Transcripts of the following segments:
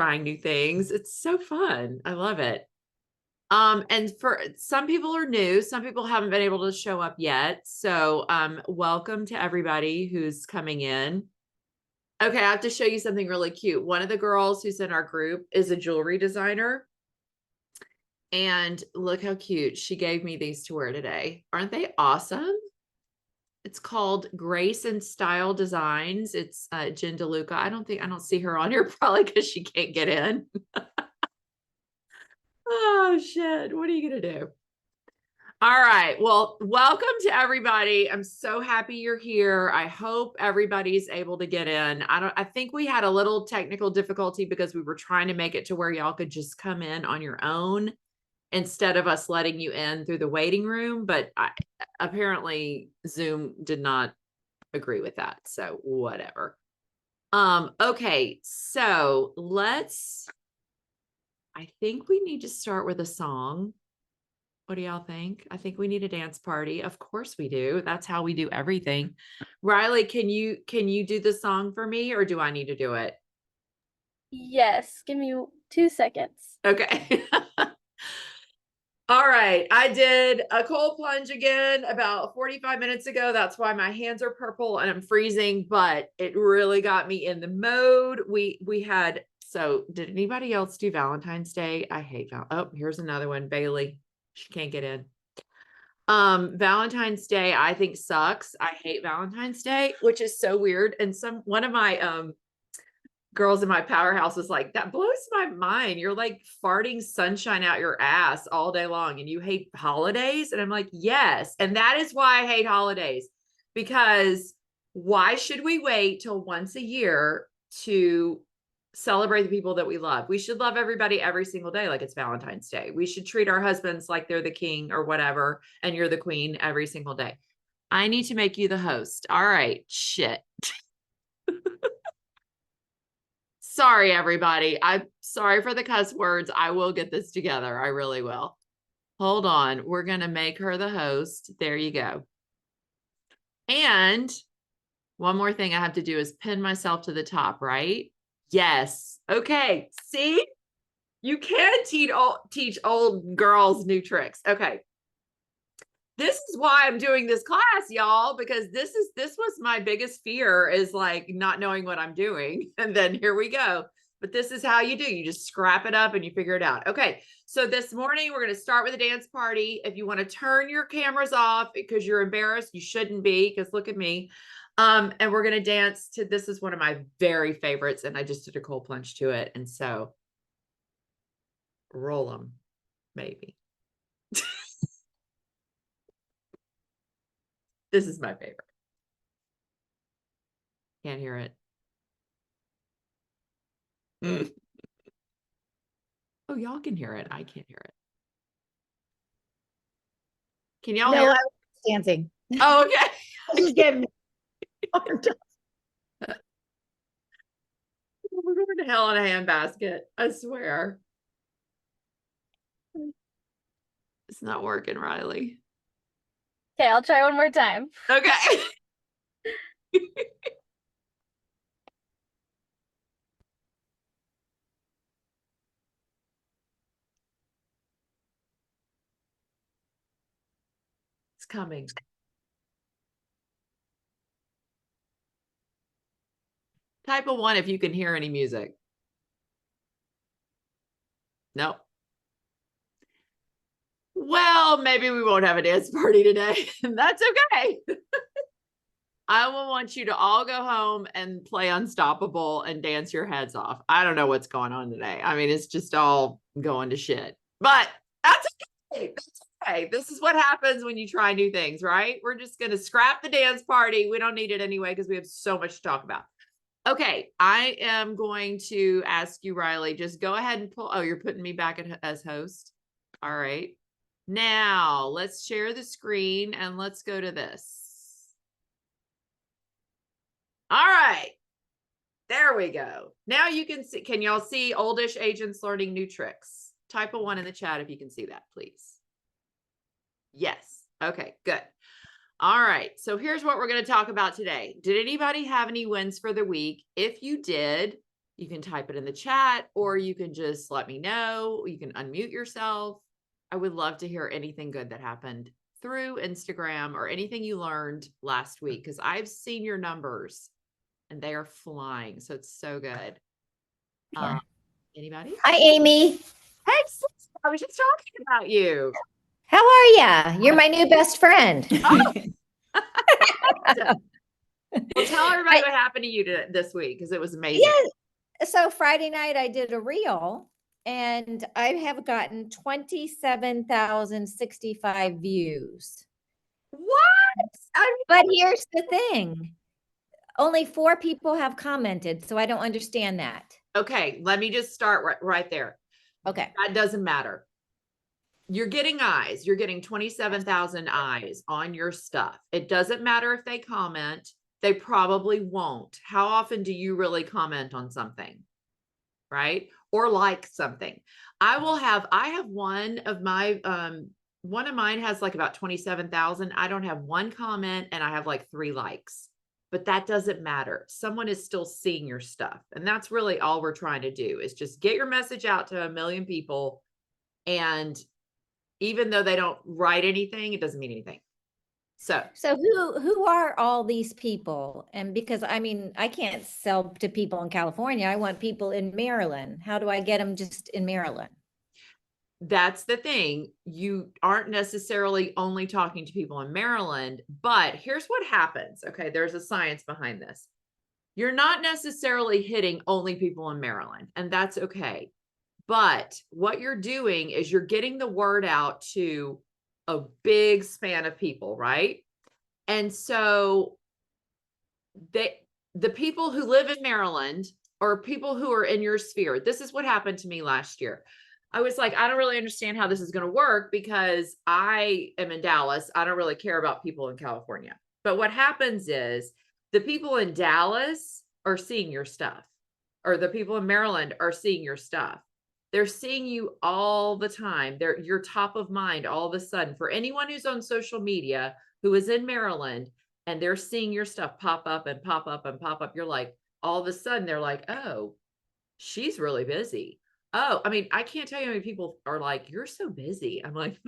trying new things. It's so fun. I love it. And for some people are new, some people haven't been able to show up yet. So, welcome to everybody who's coming in. Okay, I have to show you something really cute. One of the girls who's in our group is a jewelry designer. And look how cute. She gave me these to wear today. Aren't they awesome? It's called Grace and Style Designs. It's Jen DeLuca. I don't see her on here probably because she can't get in. Oh shit. What are you gonna do? All right. Well, welcome to everybody. I'm so happy you're here. I hope everybody's able to get in. I think we had a little technical difficulty because we were trying to make it to where y'all could just come in on your own instead of us letting you in through the waiting room, but apparently Zoom did not agree with that. So whatever. Okay. So I think we need to start with a song. What do y'all think? I think we need a dance party. Of course we do. That's how we do everything. Riley, can you do the song for me or do I need to do it? Yes, give me 2 seconds. Okay. All right. I did a cold plunge again about 45 minutes ago. That's why my hands are purple and I'm freezing, but it really got me in the mode. So did anybody else do Valentine's Day? I hate Oh, here's another one. Bailey. She can't get in. Valentine's Day I think sucks. I hate Valentine's Day, which is so weird. And one of my girls in my powerhouse was like, that blows my mind. You're like farting sunshine out your ass all day long and you hate holidays. And I'm like, yes. And that is why I hate holidays, because why should we wait till once a year to celebrate the people that we love? We should love everybody every single day like it's Valentine's Day. We should treat our husbands like they're the king or whatever, and you're the queen every single day. I need to make you the host. All right, shit. Sorry, everybody. I'm sorry for the cuss words. I will get this together. I really will. Hold on. We're going to make her the host. There you go. And one more thing I have to do is pin myself to the top, right? Yes. Okay. See? You can teach old girls new tricks. Okay. This is why I'm doing this class, y'all, because this was my biggest fear, is like not knowing what I'm doing. And then here we go. But this is how you do. You just scrap it up and you figure it out. Okay. So this morning we're going to start with a dance party. If you want to turn your cameras off because you're embarrassed, you shouldn't be, because look at me. And we're going to dance to, this is one of my very favorites, and I just did a cold plunge to it. And so roll them, maybe. This is my favorite. Can't hear it. Oh, y'all can hear it. I can't hear it. Can y'all hear No, it? I was dancing. Oh, okay. Just getting We're going to hell in a handbasket. I swear. It's not working, Riley. Okay, I'll try one more time. Okay. It's coming. Type a 1 if you can hear any music. Nope. Well, maybe we won't have a dance party today. That's okay. I will want you to all go home and play Unstoppable and dance your heads off. I don't know what's going on today. I mean, it's just all going to shit, but that's okay. That's okay. This is what happens when you try new things, right? We're just going to scrap the dance party. We don't need it anyway because we have so much to talk about. Okay, I am going to ask you, Riley, just go ahead and pull. Oh, you're putting me back as host. All right. Now let's share the screen and let's go to this. All right. There we go. Now you can see, can y'all see Oldish Agents Learning New Tricks? Type a 1 in the chat if you can see that, please. Yes. Okay, good. All right. So here's what we're going to talk about today. Did anybody have any wins for the week? If you did, You can type it in the chat, or you can just let me know. You can unmute yourself. I would love to hear anything good that happened through Instagram or anything you learned last week, because I've seen your numbers and they are flying. So it's so good. Sure. Anybody? Hi, Amy. Hey, sis, I was just talking about you. How are ya? You're my new best friend. Well, tell everybody what happened to you this week, because it was amazing. Yeah. So Friday night I did a reel and I have gotten 27,065 views. What? But here's the thing. Only 4 people have commented, so I don't understand that. Okay, let me just start right there. Okay. That doesn't matter. You're getting eyes. You're getting 27,000 eyes on your stuff. It doesn't matter if they comment. They probably won't. How often do you really comment on something? Right? Or like something. I have one of mine has like about 27,000. I don't have one comment and I have like 3 likes. But that doesn't matter. Someone is still seeing your stuff. And that's really all we're trying to do, is just get your message out to 1 million people. And even though they don't write anything, it doesn't mean anything. So who are all these people? And because I mean, I can't sell to people in California. I want people in Maryland. How do I get them just in Maryland? that's the thing. You aren't necessarily only talking to people in Maryland, but here's what happens. Okay, there's a science behind this. You're not necessarily hitting only people in Maryland, and that's okay. But what you're doing is you're getting the word out to a big span of people, right? And so the people who live in Maryland, or people who are in your sphere, this is what happened to me last year. I was like, I don't really understand how this is going to work, because I am in Dallas. I don't really care about people in California. But what happens is the people in Dallas are seeing your stuff, or the people in Maryland are seeing your stuff. They're seeing you all the time. You're top of mind all of a sudden. For anyone who's on social media who is in Maryland and they're seeing your stuff pop up and pop up and pop up, you're like, all of a sudden they're like, oh, she's really busy. Oh, I mean, I can't tell you how many people are like, you're so busy. I'm like,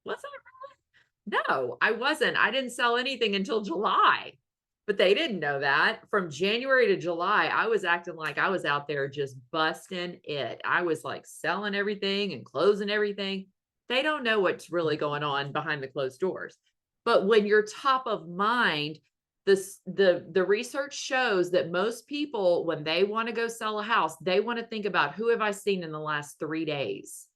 was I really? No, I wasn't. I didn't sell anything until July. But they didn't know that. From January to July, I was acting like I was out there just busting it. I was like selling everything and closing everything. They don't know what's really going on behind the closed doors. But when you're top of mind, the research shows that most people, when they want to go sell a house, they want to think about, who have I seen in the last 3 days?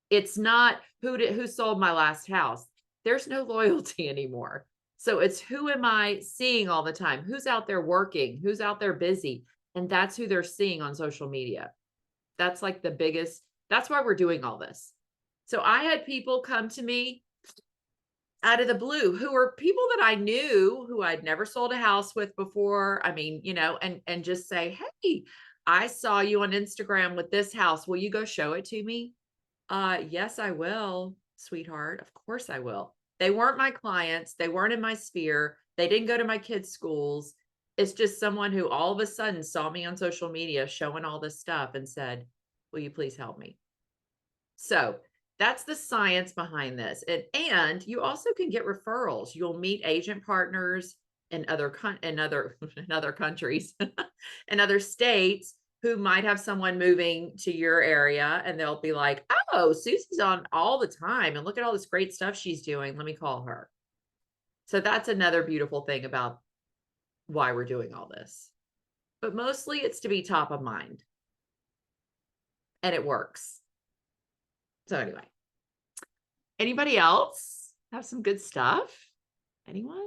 It's not who sold my last house. There's no loyalty anymore. So it's, who am I seeing all the time? Who's out there working? Who's out there busy? And that's who they're seeing on social media. That's like the biggest, that's why we're doing all this. So I had people come to me out of the blue who were people that I knew, who I'd never sold a house with before. I mean, and just say, hey, I saw you on Instagram with this house. Will you go show it to me? Yes, I will, sweetheart. Of course I will. They weren't my clients. They weren't in my sphere. They didn't go to my kids' schools. It's just someone who all of a sudden saw me on social media showing all this stuff and said, will you please help me? So that's the science behind this. And you also can get referrals. You'll meet agent partners in other countries and other states who might have someone moving to your area, and they'll be like, oh, Susie's on all the time and look at all this great stuff she's doing. Let me call her. So that's another beautiful thing about why we're doing all this. But mostly it's to be top of mind. And it works. So anyway, anybody else have some good stuff? Anyone?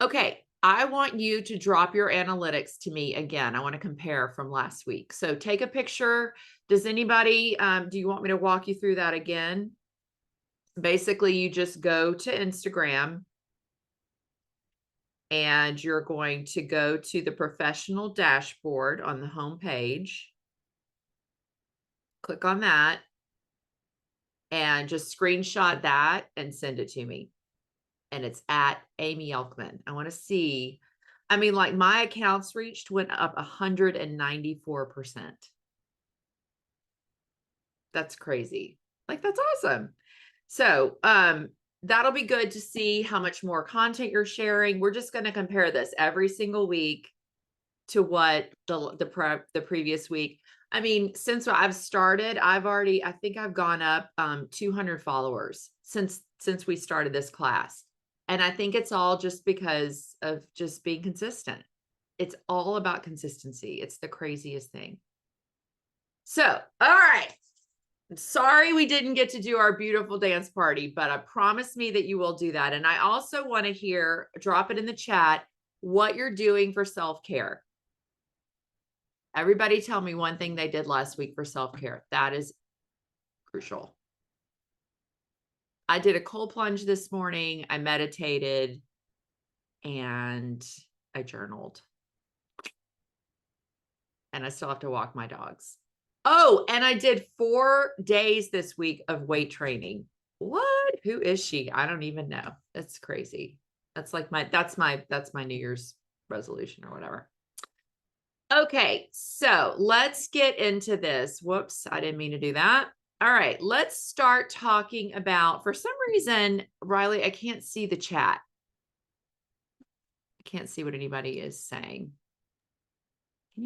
Okay. I want you to drop your analytics to me again. I want to compare from last week. So take a picture. Does anybody, do you want me to walk you through that again? Basically, you just go to Instagram and you're going to go to the professional dashboard on the home page. Click on that and just screenshot that and send it to me. And it's at Amy Elkman. I want to see I mean, like my accounts reached went up 194%. That's crazy. Like, that's awesome. So, that'll be good to see how much more content you're sharing. We're just going to compare this every single week to what the previous week. I mean, since I've started, I think I've gone up 200 followers since we started this class. And I think it's all just because of just being consistent. It's all about consistency. It's the craziest thing. So, all right. Sorry we didn't get to do our beautiful dance party, but I promise me that you will do that. And I also want to hear, drop it in the chat, what you're doing for self-care. Everybody tell me one thing they did last week for self-care. That is crucial. I did a cold plunge this morning. I meditated and I journaled. And I still have to walk my dogs. Oh, and I did 4 days this week of weight training. What? Who is she? I don't even know. That's crazy. That's like that's my New Year's resolution or whatever. Okay, so let's get into this. Whoops, I didn't mean to do that. All right, let's start talking about, for some reason, Riley, I can't see the chat. I can't see what anybody is saying.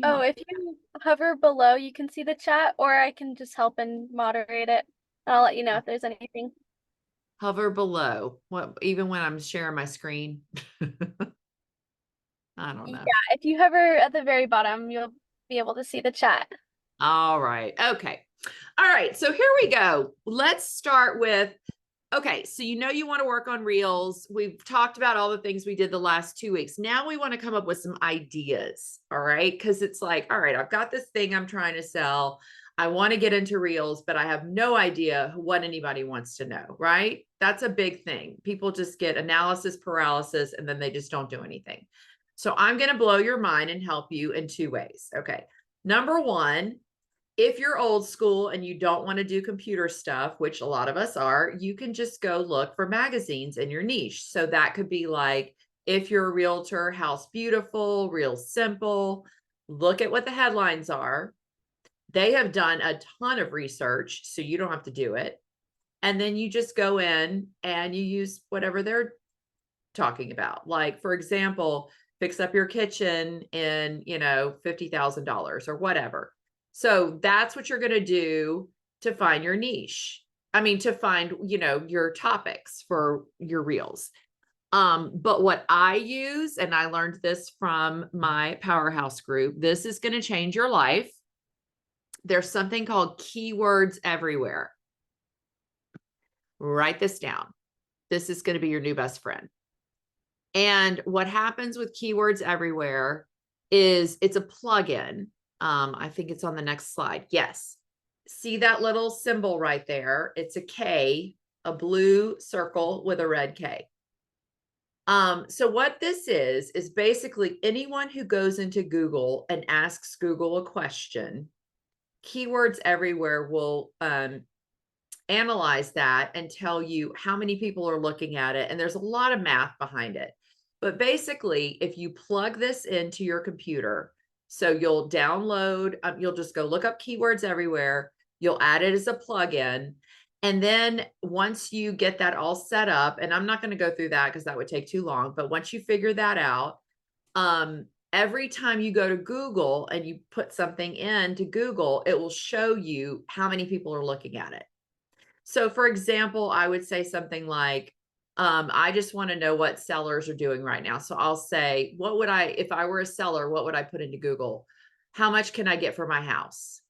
Oh, if you hover below, you can see the chat, or I can just help and moderate it. I'll let you know if there's anything. Hover below. What, even when I'm sharing my screen? I don't know. Yeah, if you hover at the very bottom, you'll be able to see the chat. All right. Okay. All right. So here we go. Let's start with, okay. So you want to work on reels. We've talked about all the things we did the last 2 weeks. Now we want to come up with some ideas. All right. Because it's like, all right, I've got this thing I'm trying to sell. I want to get into reels, but I have no idea what anybody wants to know. Right. That's a big thing. People just get analysis paralysis and then they just don't do anything. So I'm going to blow your mind and help you in 2 ways. Okay. Number one, if you're old school and you don't want to do computer stuff, which a lot of us are, you can just go look for magazines in your niche. So that could be like, if you're a realtor, House Beautiful, Real Simple, look at what the headlines are. They have done a ton of research, so you don't have to do it. And then you just go in and you use whatever they're talking about. Like, for example, fix up your kitchen in, $50,000 or whatever. So that's what you're going to do to find your niche. I mean, to find, your topics for your reels. But what I use, and I learned this from my Powerhouse group, this is going to change your life. There's something called keywords everywhere. Write this down. This is going to be your new best friend. And what happens with keywords everywhere is it's a plugin. I think it's on the next slide. Yes. See that little symbol right there? It's a K, a blue circle with a red K. So what this is basically anyone who goes into Google and asks Google a question, Keywords Everywhere will analyze that and tell you how many people are looking at it. And there's a lot of math behind it. But basically, if you plug this into your computer, so you'll download, you'll just go look up Keywords Everywhere, you'll add it as a plugin. And then once you get that all set up, and I'm not going to go through that because that would take too long, but once you figure that out, every time you go to Google and you put something into Google, it will show you how many people are looking at it. So for example, I would say something like, I just want to know what sellers are doing right now. So I'll say, if I were a seller, what would I put into Google? How much can I get for my house?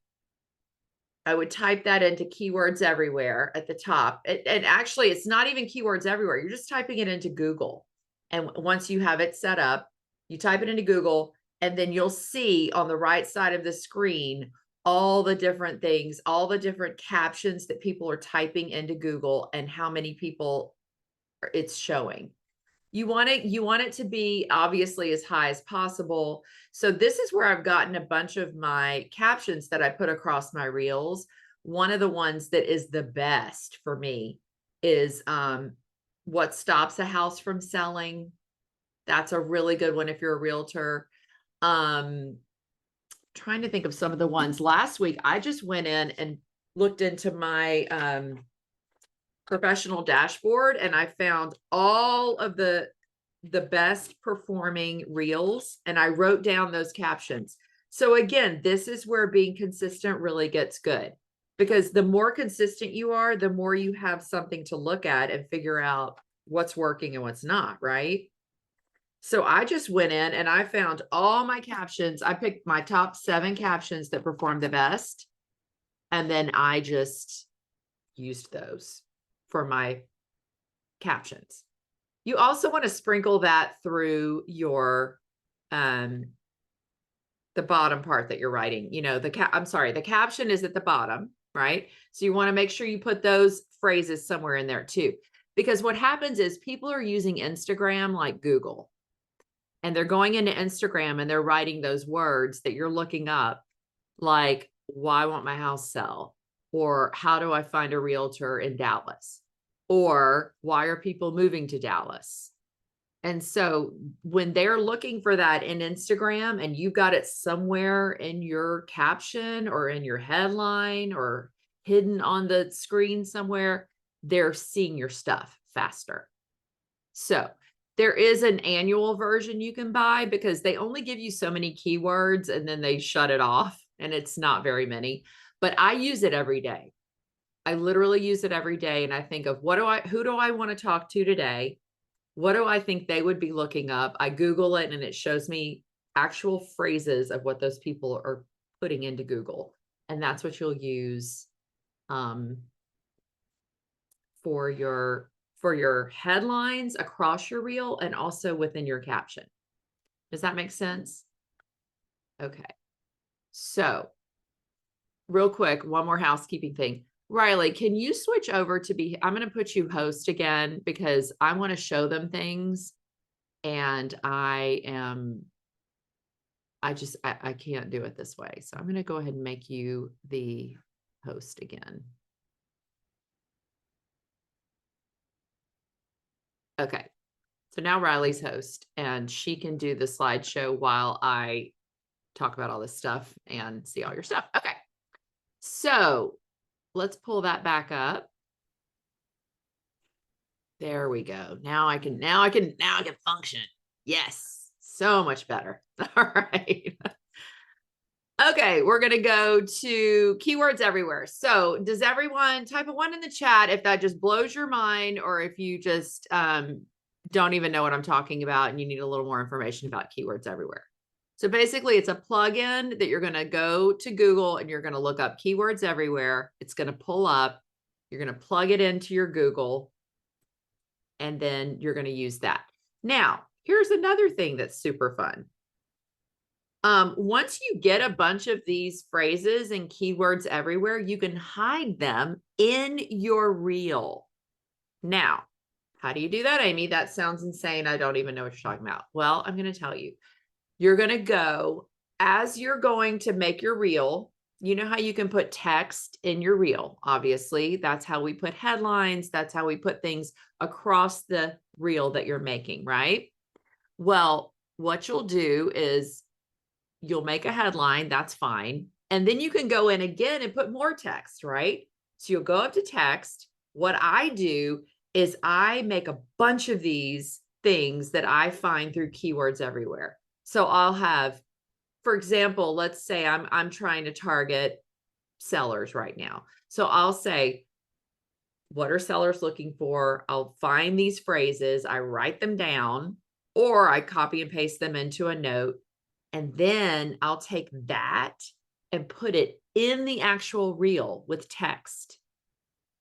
I would type that into Keywords Everywhere at the top. And actually, it's not even Keywords Everywhere. You're just typing it into Google. And once you have it set up, you type it into Google, and then you'll see on the right side of the screen all the different things, all the different captions that people are typing into Google and how many people it's showing. You want it to be obviously as high as possible. So this is where I've gotten a bunch of my captions that I put across my reels. One of the ones that is the best for me is what stops a house from selling. That's a really good one if you're a realtor. Trying to think of some of the ones. Last week, I just went in and looked into my professional dashboard, and I found all of the best performing reels, and I wrote down those captions. So again, this is where being consistent really gets good, because the more consistent you are, the more you have something to look at and figure out what's working and what's not, right? So I just went in and I found all my captions. I picked my top 7 captions that performed the best. And then I just used those for my captions. You also want to sprinkle that through your, the bottom part that you're writing, you know, the caption is at the bottom, right? So you want to make sure you put those phrases somewhere in there too, because what happens is people are using Instagram like Google, and they're going into Instagram and they're writing those words that you're looking up, like, why won't my house sell? Or how do I find a realtor in Dallas? Or why are people moving to Dallas? And so when they're looking for that in Instagram and you got it somewhere in your caption or in your headline or hidden on the screen somewhere, they're seeing your stuff faster. So there is an annual version you can buy, because they only give you so many keywords and then they shut it off, and it's not very many, but I use it every day. I literally use it every day. And I think of who do I want to talk to today? What do I think they would be looking up? I Google it and it shows me actual phrases of what those people are putting into Google. And that's what you'll use for your headlines across your reel and also within your caption. Does that make sense? Okay. So real quick, one more housekeeping thing. Riley, can you switch over to I'm going to put you host again, because I want to show them things, and I can't do it this way. So I'm going to go ahead and make you the host again. Okay. So now Riley's host, and she can do the slideshow while I talk about all this stuff and see all your stuff. Okay. So let's pull that back up. There we go. Now I can function. Yes. So much better. All right. Okay. We're going to go to keywords everywhere. So does everyone type a 1 in the chat if that just blows your mind, or if you just don't even know what I'm talking about and you need a little more information about keywords everywhere. So basically it's a plugin that you're going to go to Google and you're going to look up keywords everywhere. It's going to pull up, you're going to plug it into your Google, and then you're going to use that. Now, here's another thing that's super fun. Once you get a bunch of these phrases and keywords everywhere, you can hide them in your reel. Now, how do you do that, Amy? That sounds insane. I don't even know what you're talking about. Well, I'm going to tell you. You're going to go, as you're going to make your reel, you know how you can put text in your reel, obviously. That's how we put headlines. That's how we put things across the reel that you're making, right? Well, what you'll do is you'll make a headline. That's fine. And then you can go in again and put more text, right? So you'll go up to text. What I do is I make a bunch of these things that I find through keywords everywhere. So I'll have, for example, let's say I'm trying to target sellers right now. So I'll say, what are sellers looking for? I'll find these phrases, I write them down, or I copy and paste them into a note. And then I'll take that and put it in the actual reel with text.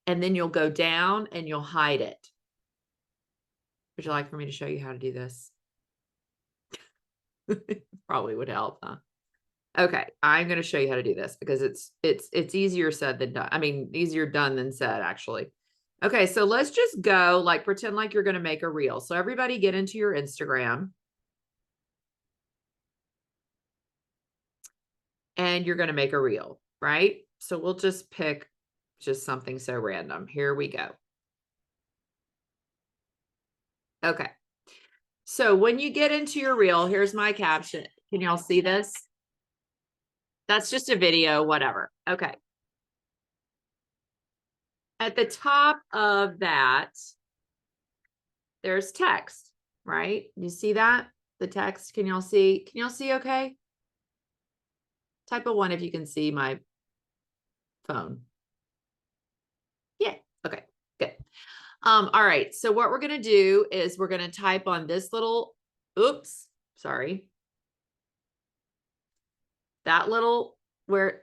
And then you'll go down and you'll hide it. Would you like for me to show you how to do this? Probably would help, huh? Okay, I'm going to show you how to do this, because it's easier said than done. I mean, easier done than said, actually. Okay, so let's just go, like, pretend like you're going to make a reel. So everybody get into your Instagram. And you're going to make a reel, right? So we'll just pick just something so random. Here we go. Okay. So when you get into your reel, here's my caption. Can y'all see this? That's just a video, whatever. Okay. At the top of that, there's text, right? You see that? The text, can y'all see? Can y'all see okay? Type a 1 if you can see my phone. Yeah, okay, good. All right, so what we're gonna do is we're gonna type on this little, oops, sorry. That little, where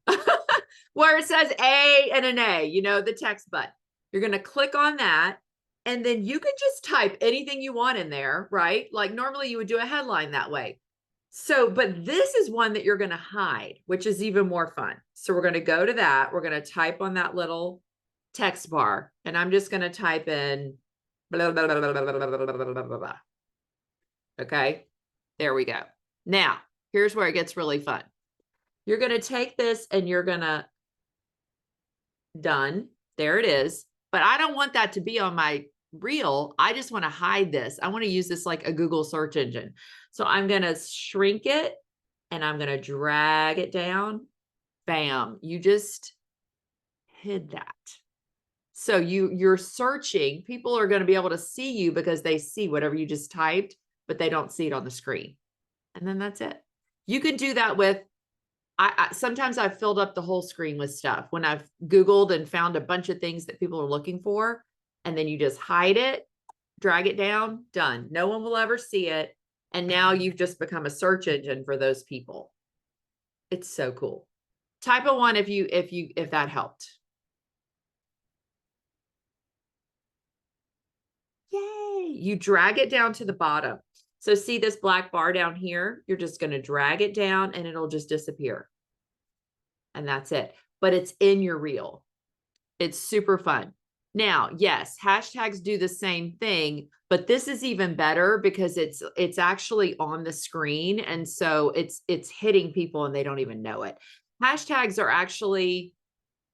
it says A and an A, you know, the text button. You're gonna click on that, and then you can just type anything you want in there, right? Like normally you would do a headline that way. So, but this is one that you're gonna hide, which is even more fun. So we're gonna go to that. We're gonna type on that little text bar, and I'm just gonna type in blah, blah, blah, blah, blah, blah, blah, blah, blah, blah, blah, blah. Okay, there we go. Now, here's where it gets really fun. You're gonna take this and you're gonna done. There it is. But I don't want that to be on my reel. I just want to hide this. I want to use this like a Google search engine. So I'm going to shrink it and I'm going to drag it down. Bam. You just hid that. So you're searching. People are going to be able to see you because they see whatever you just typed, but they don't see it on the screen. And then that's it. You can do that with sometimes I've filled up the whole screen with stuff when I've Googled and found a bunch of things that people are looking for, and then you just hide it, drag it down, done. No one will ever see it. And now you've just become a search engine for those people. It's so cool. Type a 1 if that helped. Yay. You drag it down to the bottom. So see this black bar down here? You're just going to drag it down and it'll just disappear. And that's it. But it's in your reel. It's super fun. Now, yes, hashtags do the same thing, but this is even better because it's actually on the screen. And so it's hitting people and they don't even know it. Hashtags are actually,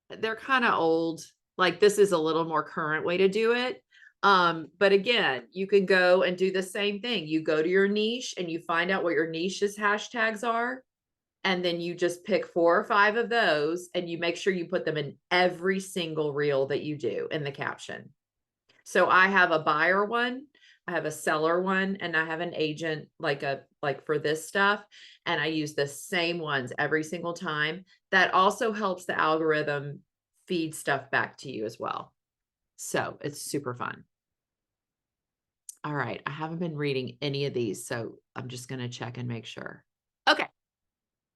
they're kind of old. Like this is a little more current way to do it. But again, you can go and do the same thing. You go to your niche and you find out what your niche's hashtags are. And then you just pick 4 or 5 of those and you make sure you put them in every single reel that you do in the caption. So I have a buyer one, I have a seller one, and I have an agent like for this stuff. And I use the same ones every single time. That also helps the algorithm feed stuff back to you as well. So it's super fun. All right. I haven't been reading any of these, so I'm just going to check and make sure. Okay.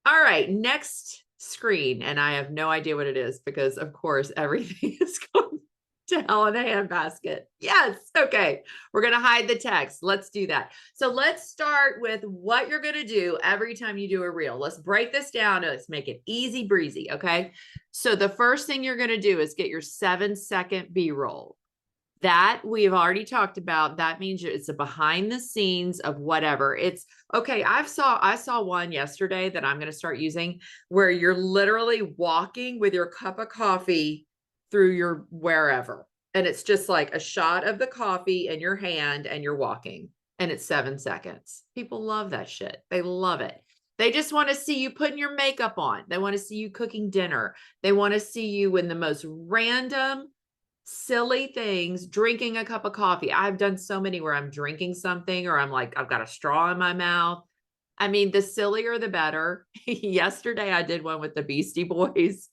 All right, next screen, and I have no idea what it is because, of course, everything is going to hell in a handbasket. Yes, okay, we're going to hide the text. Let's do that. So let's start with what you're going to do every time you do a reel. Let's break this down. Let's make it easy breezy, okay? So the first thing you're going to do is get your 7-second B-roll. That we've already talked about. That means it's a behind the scenes of whatever. It's okay. I saw one yesterday that I'm going to start using where you're literally walking with your cup of coffee through your wherever. And it's just like a shot of the coffee in your hand and you're walking and it's 7 seconds. People love that shit. They love it. They just want to see you putting your makeup on. They want to see you cooking dinner. They want to see you in the most random, silly things, drinking a cup of coffee. I've done so many where I'm drinking something or I'm like, I've got a straw in my mouth. I mean, the sillier, the better. Yesterday, I did one with the Beastie Boys,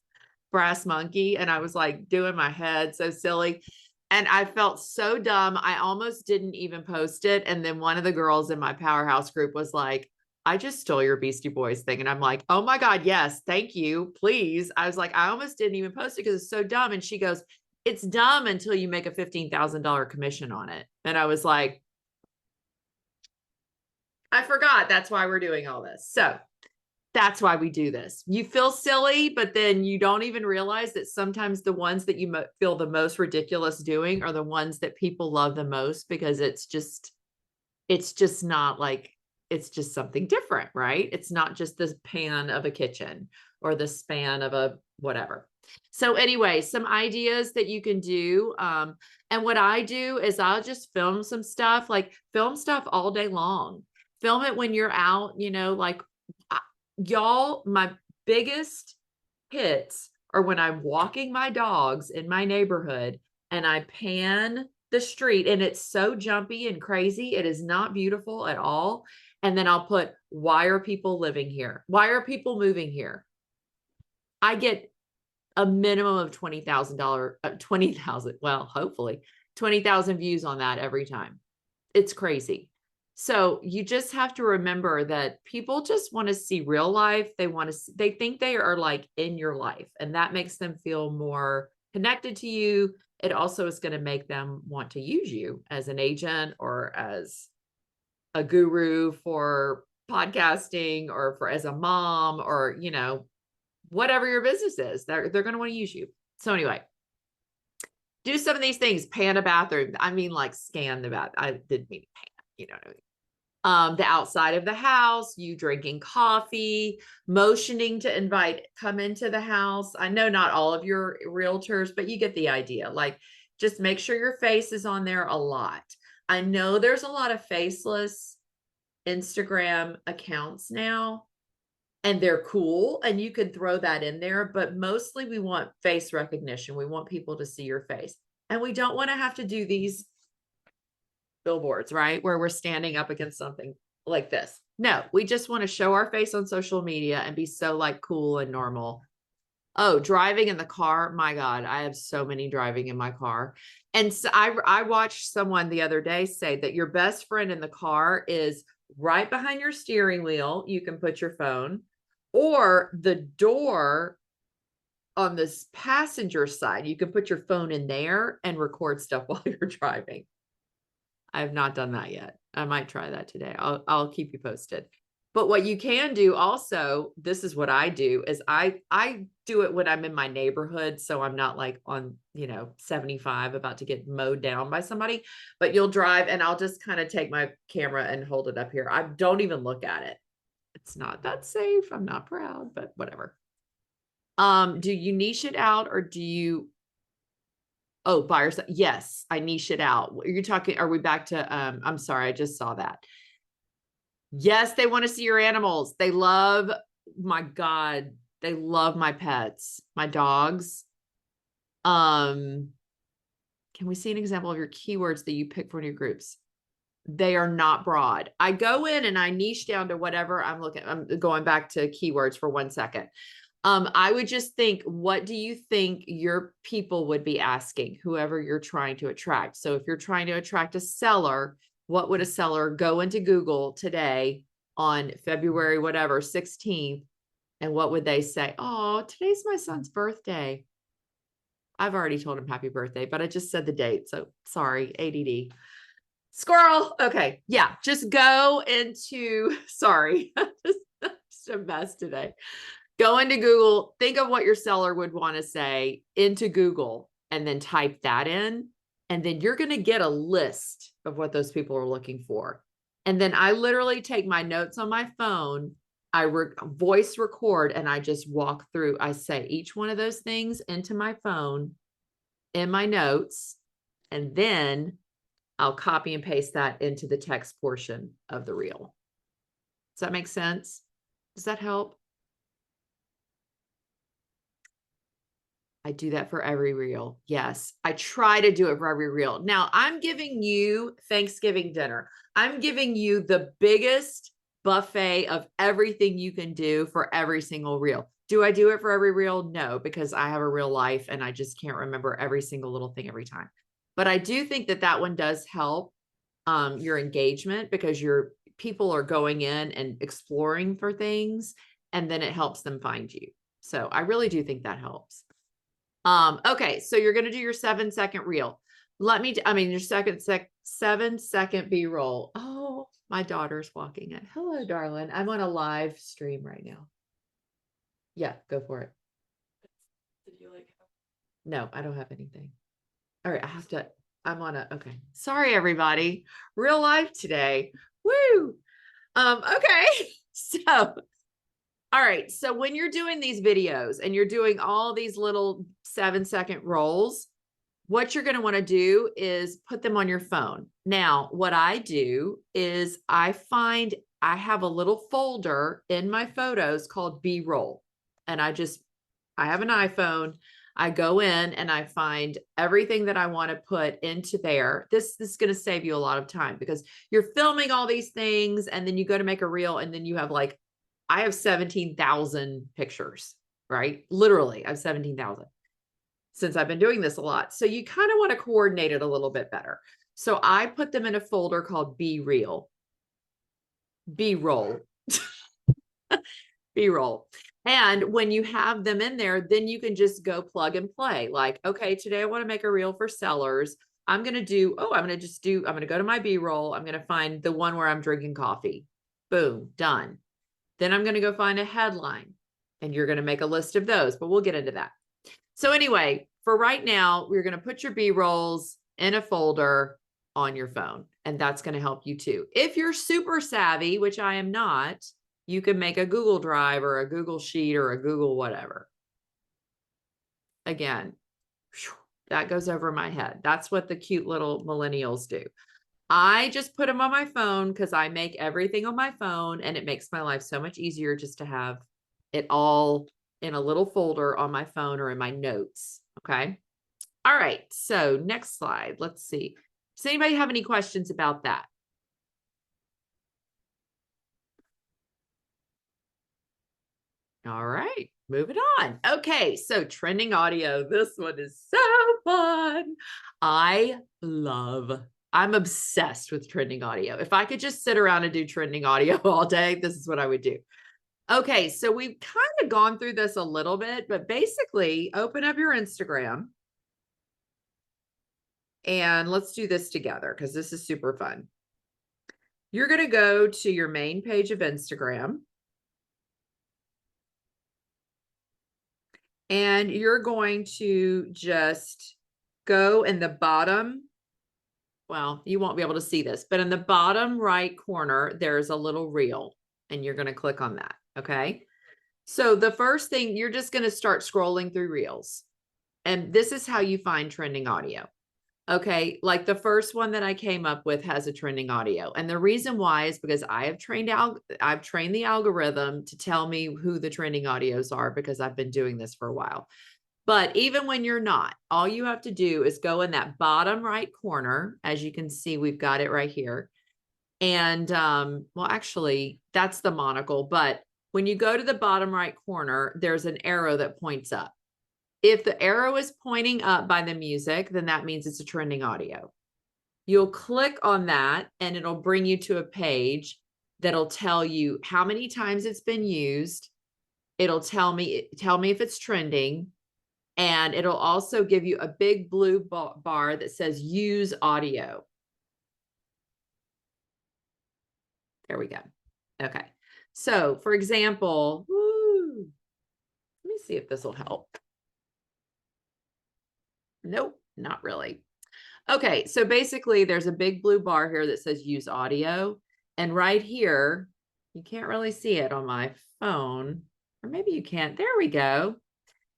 Brass Monkey, and I was like doing my head so silly. And I felt so dumb. I almost didn't even post it. And then one of the girls in my Powerhouse group was like, I just stole your Beastie Boys thing. And I'm like, oh my God, yes, thank you, please. I was like, I almost didn't even post it because it's so dumb. And she goes, it's dumb until you make a $15,000 commission on it. And I was like, I forgot that's why we're doing all this. So that's why we do this. You feel silly, but then you don't even realize that sometimes the ones that you feel the most ridiculous doing are the ones that people love the most because it's just not like, it's just something different, right? It's not just the pan of a kitchen or the span of a whatever. So anyway, some ideas that you can do. And what I do is I'll just film some stuff, like film stuff all day long. Film it when you're out, like y'all, my biggest hits are when I'm walking my dogs in my neighborhood and I pan the street and it's so jumpy and crazy. It is not beautiful at all. And then I'll put, why are people living here? Why are people moving here? I get a minimum of $20,000, 20,000, well, hopefully 20,000 views on that every time. It's crazy. So you just have to remember that people just want to see real life. They think they are like in your life, and that makes them feel more connected to you. It also is going to make them want to use you as an agent or as a guru for podcasting or for as a mom or, whatever your business is, they're going to want to use you. So anyway, do some of these things, pan a bathroom. I mean, like scan the bath. I didn't mean pan, you know what I mean? The outside of the house, you drinking coffee, motioning to come into the house. I know not all of your realtors, but you get the idea. Like, just make sure your face is on there a lot. I know there's a lot of faceless Instagram accounts now, and they're cool, and you can throw that in there, but mostly we want face recognition. We want people to see your face, and we don't want to have to do these billboards, right? Where we're standing up against something like this. No, we just want to show our face on social media and be so like cool and normal. Oh, driving in the car. My God, I have so many driving in my car. And so I watched someone the other day say that your best friend in the car is right behind your steering wheel. You can put your phone, or the door on this passenger side. You can put your phone in there and record stuff while you're driving. I have not done that yet. I might try that today. I'll keep you posted. But what you can do also, this is what I do, is I do it when I'm in my neighborhood. So I'm not like on, 75 about to get mowed down by somebody, but you'll drive and I'll just kind of take my camera and hold it up here. I don't even look at it. It's not that safe. I'm not proud, but whatever. Do you niche it out, or do you, oh, buyers? Yes, I niche it out. Are we back to, I'm sorry, I just saw that. Yes, they want to see your animals. They love, my God, they love my pets, my dogs. Can we see an example of your keywords that you pick for your groups? They are not broad. I go in and I niche down to whatever I'm looking. I'm going back to keywords for 1 second. I would just think, what do you think your people would be asking, whoever you're trying to attract? So if you're trying to attract a seller, what would a seller go into Google today on February, whatever, 16th? And what would they say? Oh, today's my son's birthday. I've already told him happy birthday, but I just said the date. So sorry, ADD. Squirrel. Okay. Yeah. Just go into, sorry, just a mess today. Go into Google, think of what your seller would want to say into Google, and then type that in. And then you're going to get a list of what those people are looking for. And then I literally take my notes on my phone, I voice record, and I just walk through. I say each one of those things into my phone in my notes, and then I'll copy and paste that into the text portion of the reel. Does that make sense? Does that help? I do that for every reel. Yes, I try to do it for every reel. Now I'm giving you Thanksgiving dinner. I'm giving you the biggest buffet of everything you can do for every single reel. Do I do it for every reel? No, because I have a real life and I just can't remember every single little thing every time. But I do think that that one does help your engagement, because your people are going in and exploring for things, and then it helps them find you. So I really do think that helps. Okay, so you're going to do your 7-second reel. Your 7-second B-roll. Oh, my daughter's walking in. Hello, darling. I'm on a live stream right now. Yeah, go for it. Did you No, I don't have anything. All right, okay. Sorry, everybody. Real life today. Woo. Okay. So All right. So when you're doing these videos and you're doing all these little 7-second rolls, what you're going to want to do is put them on your phone. Now, what I do is I have a little folder in my photos called B-roll. And I have an iPhone. I go in and I find everything that I want to put into there. This is going to save you a lot of time because you're filming all these things and then you go to make a reel and then you have like, I have 17,000 pictures, right? Literally, I have 17,000 since I've been doing this a lot. So you kind of want to coordinate it a little bit better. So I put them in a folder called B-reel, B-roll, B-roll. And when you have them in there, then you can just go plug and play. Like, okay, today I want to make a reel for sellers. I'm going to go to my B-roll. I'm going to find the one where I'm drinking coffee. Boom, done. Then I'm going to go find a headline and you're going to make a list of those, but we'll get into that. So anyway, for right now, we're going to put your B-rolls in a folder on your phone, and that's going to help you too. If you're super savvy, which I am not, you can make a Google Drive or a Google Sheet or a Google whatever. Again, that goes over my head. That's what the cute little millennials do. I just put them on my phone because I make everything on my phone and it makes my life so much easier just to have it all in a little folder on my phone or in my notes. Okay. All right. So next slide. Let's see. Does anybody have any questions about that? All right, moving on. Okay, so trending audio. This one is so fun. I'm obsessed with trending audio. If I could just sit around and do trending audio all day, this is what I would do. Okay, so we've kind of gone through this a little bit, but basically open up your Instagram and let's do this together because this is super fun. You're going to go to your main page of Instagram. And you're going to just go in the bottom. Well, you won't be able to see this, but in the bottom right corner, there's a little reel and you're going to click on that. Okay. So the first thing, you're just going to start scrolling through reels. And this is how you find trending audio. Okay, like the first one that I came up with has a trending audio. And the reason why is because I've trained the algorithm to tell me who the trending audios are because I've been doing this for a while. But even when you're not, all you have to do is go in that bottom right corner. As you can see, we've got it right here. And well, actually, that's the monocle. But when you go to the bottom right corner, there's an arrow that points up. If the arrow is pointing up by the music, then that means it's a trending audio. You'll click on that and it'll bring you to a page that'll tell you how many times it's been used. It'll tell me if it's trending. And it'll also give you a big blue bar that says use audio. There we go. Okay. So for example, let me see if this will help. Nope, not really. Okay, so basically there's a big blue bar here that says use audio. And right here, you can't really see it on my phone, or maybe you can't. There we go.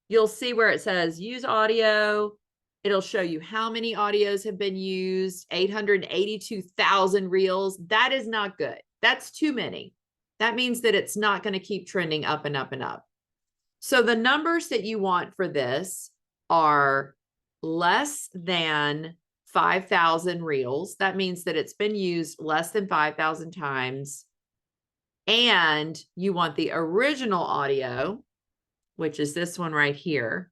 You'll see where it says use audio. It'll show you how many audios have been used, 882,000 reels. That is not good. That's too many. That means that it's not going to keep trending up and up and up. So the numbers that you want for this are less than 5,000 reels. That means that it's been used less than 5,000 times. And you want the original audio, which is this one right here,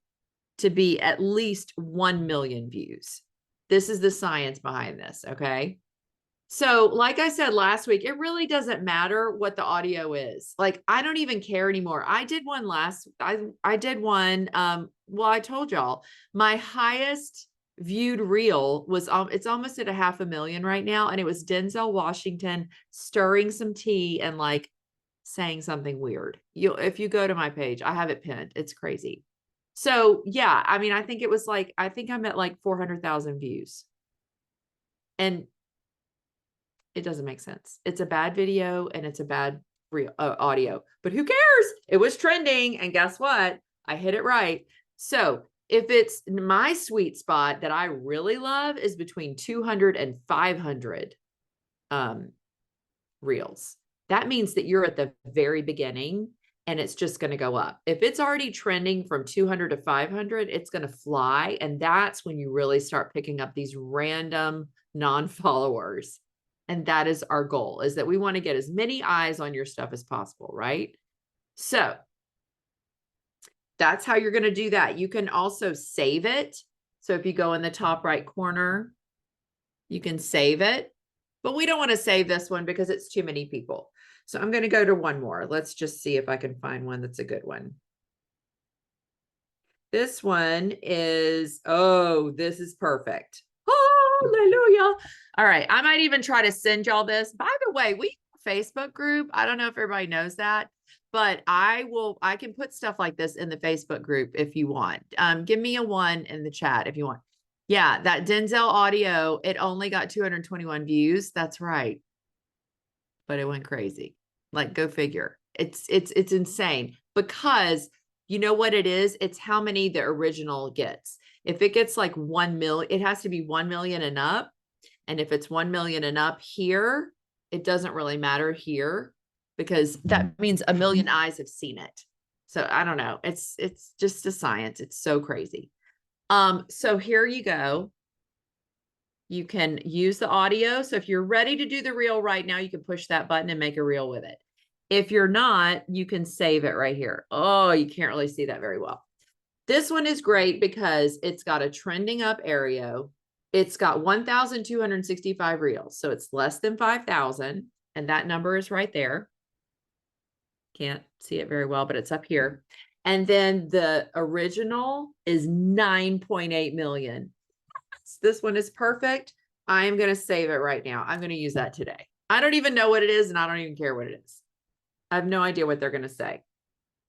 to be at least 1 million views. This is the science behind this, okay? So like I said last week, it really doesn't matter what the audio is. Like, I don't even care anymore. I did one I did one, well, I told y'all, my highest viewed reel was, it's almost at 500,000 right now. And it was Denzel Washington stirring some tea and like saying something weird. If you go to my page, I have it pinned. It's crazy. So yeah, I mean, I think I'm at like 400,000 views. And it doesn't make sense. It's a bad video and it's a bad real audio, but who cares? It was trending. And guess what? I hit it right. So if it's my sweet spot that I really love is between 200 and 500 reels. That means that you're at the very beginning and it's just going to go up. If it's already trending from 200 to 500, it's going to fly. And that's when you really start picking up these random non-followers. And that is our goal, is that we want to get as many eyes on your stuff as possible, right? So that's how you're going to do that. You can also save it. So if you go in the top right corner, you can save it, but we don't want to save this one because it's too many people. So I'm going to go to one more. Let's just see if I can find one that's a good one. This one is, oh, this is perfect. Hallelujah. All right. I might even try to send y'all this. By the way, we have a Facebook group. I don't know if everybody knows that, but I can put stuff like this in the Facebook group if you want. Give me a 1 in the chat if you want. Yeah, that Denzel audio, it only got 221 views. That's right. But it went crazy. Like, go figure. It's insane because you know what it is? It's how many the original gets. If it gets like 1 million, it has to be 1 million and up. And if it's 1 million and up here, it doesn't really matter here because that means 1 million eyes have seen it. So I don't know. It's just a science. It's so crazy. So here you go. You can use the audio. So if you're ready to do the reel right now, you can push that button and make a reel with it. If you're not, you can save it right here. Oh, you can't really see that very well. This one is great because it's got a trending up area. It's got 1,265 reels. So it's less than 5,000. And that number is right there. Can't see it very well, but it's up here. And then the original is 9.8 million. This one is perfect. I am going to save it right now. I'm going to use that today. I don't even know what it is, and I don't even care what it is. I have no idea what they're going to say.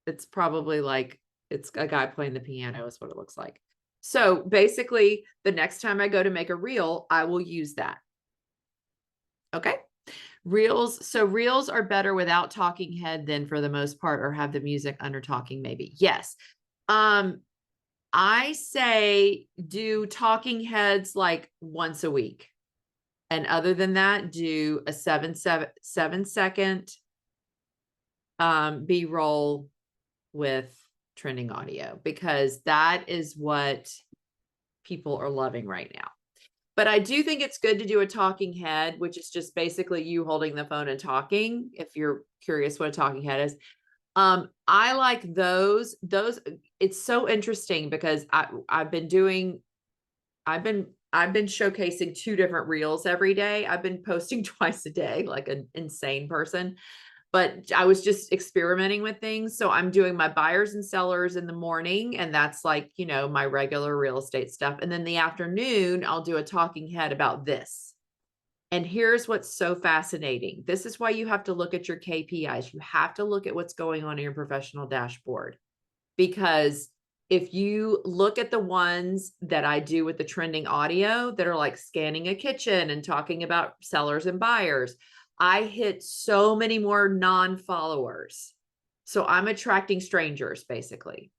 It's probably like, it's a guy playing the piano is what it looks like. So basically, the next time I go to make a reel, I will use that. Okay. Reels. So reels are better without talking head than for the most part, or have the music under talking maybe. Yes. I say do talking heads like once a week. And other than that, do a 7 second B-roll with trending audio, because that is what people are loving right now. But I do think it's good to do a talking head, which is just basically you holding the phone and talking. If you're curious what a talking head is. I like those, it's so interesting because I've been showcasing 2 different reels every day. I've been posting twice a day, like an insane person, but I was just experimenting with things. So I'm doing my buyers and sellers in the morning, and that's like, you know, my regular real estate stuff. And then the afternoon, I'll do a talking head about this. And here's what's so fascinating. This is why you have to look at your KPIs. You have to look at what's going on in your professional dashboard, because if you look at the ones that I do with the trending audio that are like scanning a kitchen and talking about sellers and buyers, I hit so many more non-followers. So I'm attracting strangers, basically.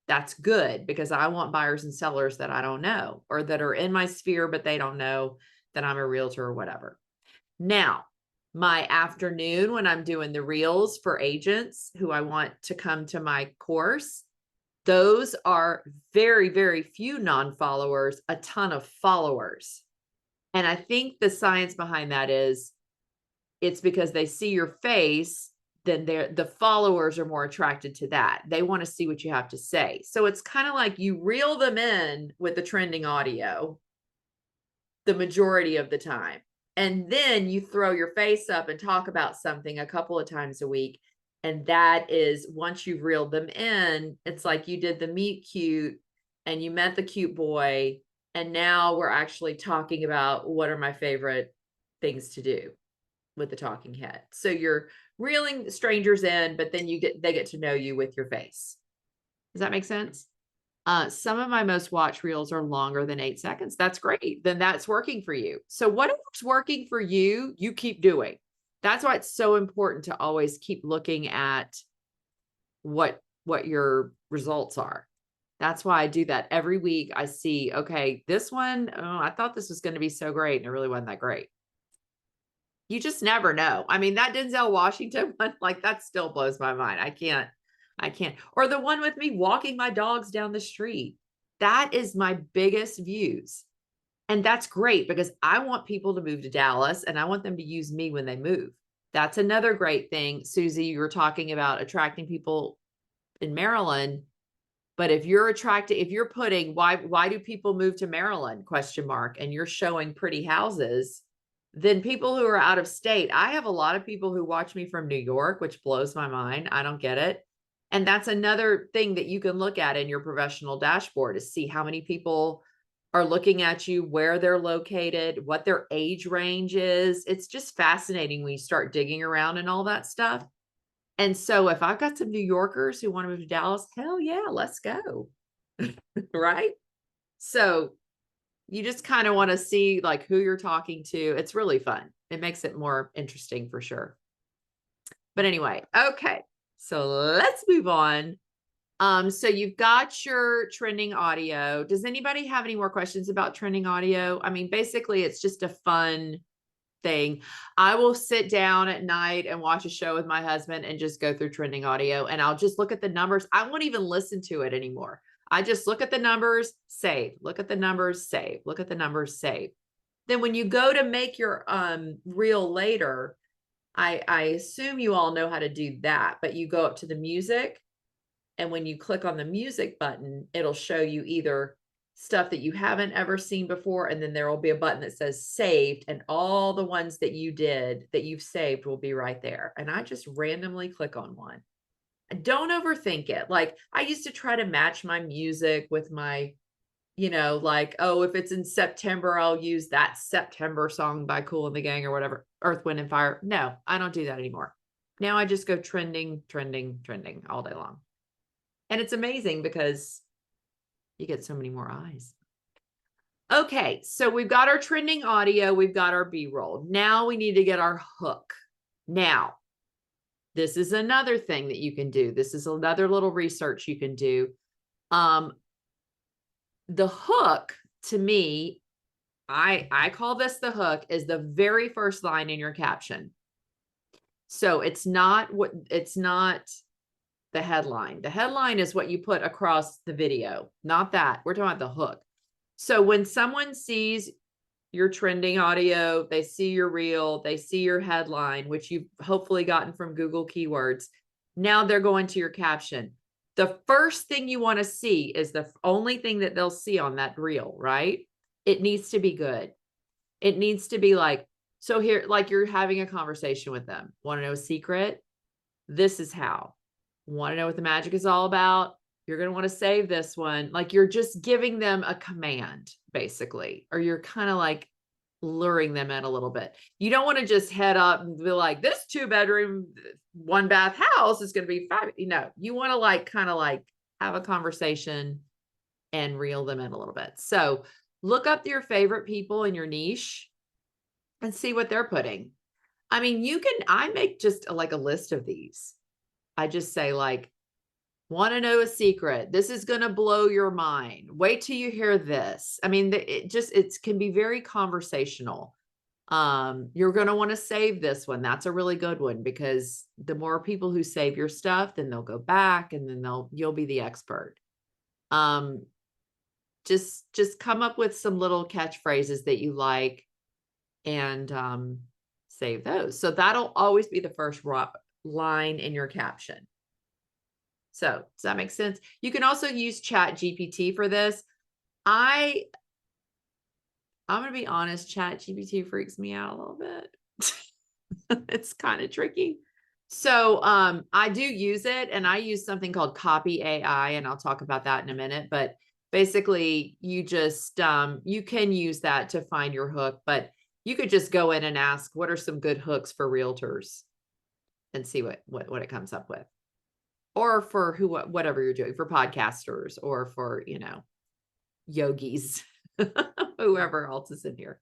That's good because I want buyers and sellers that I don't know, or that are in my sphere, but they don't know that I'm a realtor or whatever. Now, my afternoon, when I'm doing the reels for agents who I want to come to my course, those are very, very few non-followers, a ton of followers. And I think the science behind that is it's because they see your face, then the followers are more attracted to that. They want to see what you have to say. So it's kind of like you reel them in with the trending audio the majority of the time. And then you throw your face up and talk about something a couple of times a week. And that is, once you've reeled them in, it's like you did the meet cute and you met the cute boy. And now we're actually talking about what are my favorite things to do with the talking head. So you're reeling strangers in, but then they get to know you with your face. Does that make sense? Some of my most watched reels are longer than 8 seconds. That's great. Then that's working for you. So whatever's working for you, you keep doing. That's why it's so important to always keep looking at what your results are. That's why I do that every week. I see, okay, this one, oh, I thought this was going to be so great, and it really wasn't that great. You just never know. I mean, that Denzel Washington one, like, that still blows my mind. I can't. Or the one with me walking my dogs down the street. That is my biggest views. And that's great because I want people to move to Dallas and I want them to use me when they move. That's another great thing. Susie, you were talking about attracting people in Maryland. But if you're putting, why do people move to Maryland? ? And you're showing pretty houses, then people who are out of state, I have a lot of people who watch me from New York, which blows my mind. I don't get it. And that's another thing that you can look at in your professional dashboard, is see how many people are looking at you, where they're located, what their age range is. It's just fascinating when you start digging around and all that stuff. And so if I've got some New Yorkers who want to move to Dallas, hell yeah, let's go. Right? So you just kind of want to see like who you're talking to. It's really fun. It makes it more interesting for sure. But anyway, okay. So let's move on. So you've got your trending audio. Does anybody have any more questions about trending audio? I mean, basically it's just a fun thing. I will sit down at night and watch a show with my husband and just go through trending audio, and I'll just look at the numbers. I won't even listen to it anymore. I just look at the numbers, save, look at the numbers, save, look at the numbers, save. Then when you go to make your reel later, I assume you all know how to do that, but you go up to the music, and when you click on the music button, it'll show you either stuff that you haven't ever seen before, and then there will be a button that says saved, and all the ones that you did that you've saved will be right there. And I just randomly click on one. Don't overthink it. Like, I used to try to match my music with my, like, oh, if it's in September, I'll use that September song by Kool and the Gang or whatever, Earth, Wind and Fire. No, I don't do that anymore. Now I just go trending all day long. And it's amazing because you get so many more eyes. Okay, so we've got our trending audio, we've got our B-roll. Now we need to get our hook. Now, this is another thing that you can do. This is another little research you can do. The hook, to me, I call this the hook, is the very first line in your caption. So it's not the headline. The headline is what you put across the video, not that. We're talking about the hook. So when someone sees your trending audio, they see your reel, they see your headline, which you've hopefully gotten from Google keywords. Now they're going to your caption. The first thing you want to see is the only thing that they'll see on that reel, right? It needs to be good. It needs to be like, so here, like you're having a conversation with them. Want to know a secret? This is how. Want to know what the magic is all about? You're going to want to save this one. Like, you're just giving them a command, basically, or you're kind of like luring them in a little bit. You don't want to just head up and be like, this 2-bedroom, 1-bath house is going to be 5. You want to like kind of like have a conversation and reel them in a little bit. So look up your favorite people in your niche and see what they're putting. I mean, I make just like a list of these. I just say like, want to know a secret? This is going to blow your mind. Wait till you hear this. I mean, it can be very conversational. You're going to want to save this one. That's a really good one, because the more people who save your stuff, then they'll go back and then you'll be the expert. Just come up with some little catchphrases that you like and save those. So that'll always be the first line in your caption. So does that make sense? You can also use ChatGPT for this. I'm going to be honest, ChatGPT freaks me out a little bit. It's kind of tricky. So I do use it, and I use something called Copy AI, and I'll talk about that in a minute. But basically, you just you can use that to find your hook, but you could just go in and ask, what are some good hooks for realtors, and see what it comes up with. Or for whatever you're doing, for podcasters, or for, yogis, whoever else is in here.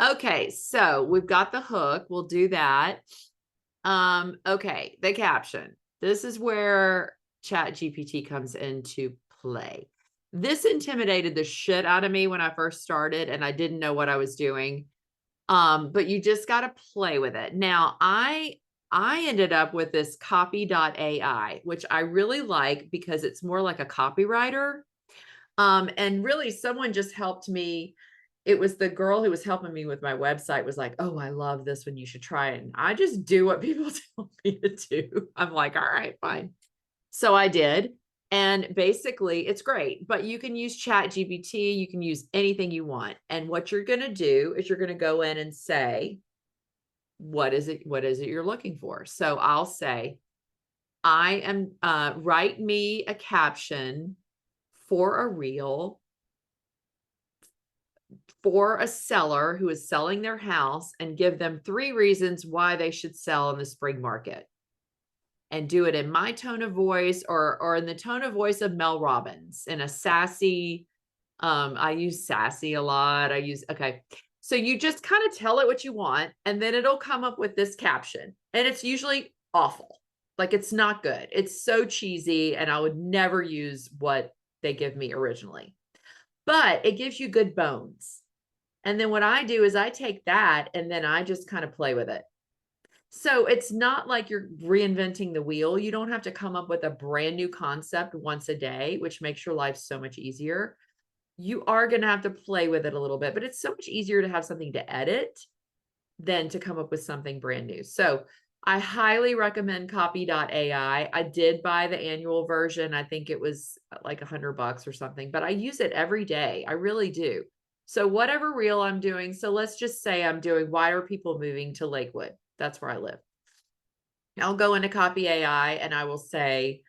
Okay, so we've got the hook. We'll do that. Okay, the caption. This is where ChatGPT comes into play. This intimidated the shit out of me when I first started and I didn't know what I was doing. But you just got to play with it. Now, I ended up with this copy.ai, which I really like because it's more like a copywriter. And really someone just helped me. It was the girl who was helping me with my website was like, "Oh, I love this one. You should try it." And I just do what people tell me to do. I'm like, "All right, fine." So I did. And basically it's great, but you can use Chat GPT, you can use anything you want. And what you're going to do is you're going to go in and say, what is it you're looking for? So I'll say, I am, write me a caption for a reel for a seller who is selling their house and give them 3 reasons why they should sell in the spring market. And do it in my tone of voice or in the tone of voice of Mel Robbins in a sassy, I use sassy a lot. Okay. So you just kind of tell it what you want, and then it'll come up with this caption. And it's usually awful. Like it's not good. It's so cheesy, and I would never use what they give me originally. But it gives you good bones. And then what I do is I take that and then I just kind of play with it. So it's not like you're reinventing the wheel. You don't have to come up with a brand new concept once a day, which makes your life so much easier. You are going to have to play with it a little bit, but it's so much easier to have something to edit than to come up with something brand new. So I highly recommend copy.ai. I did buy the annual version. I think it was like $100 or something, but I use it every day. I really do. So whatever reel I'm doing, so let's just say I'm doing, why are people moving to Lakewood? That's where I live. I'll go into copy AI and I will say,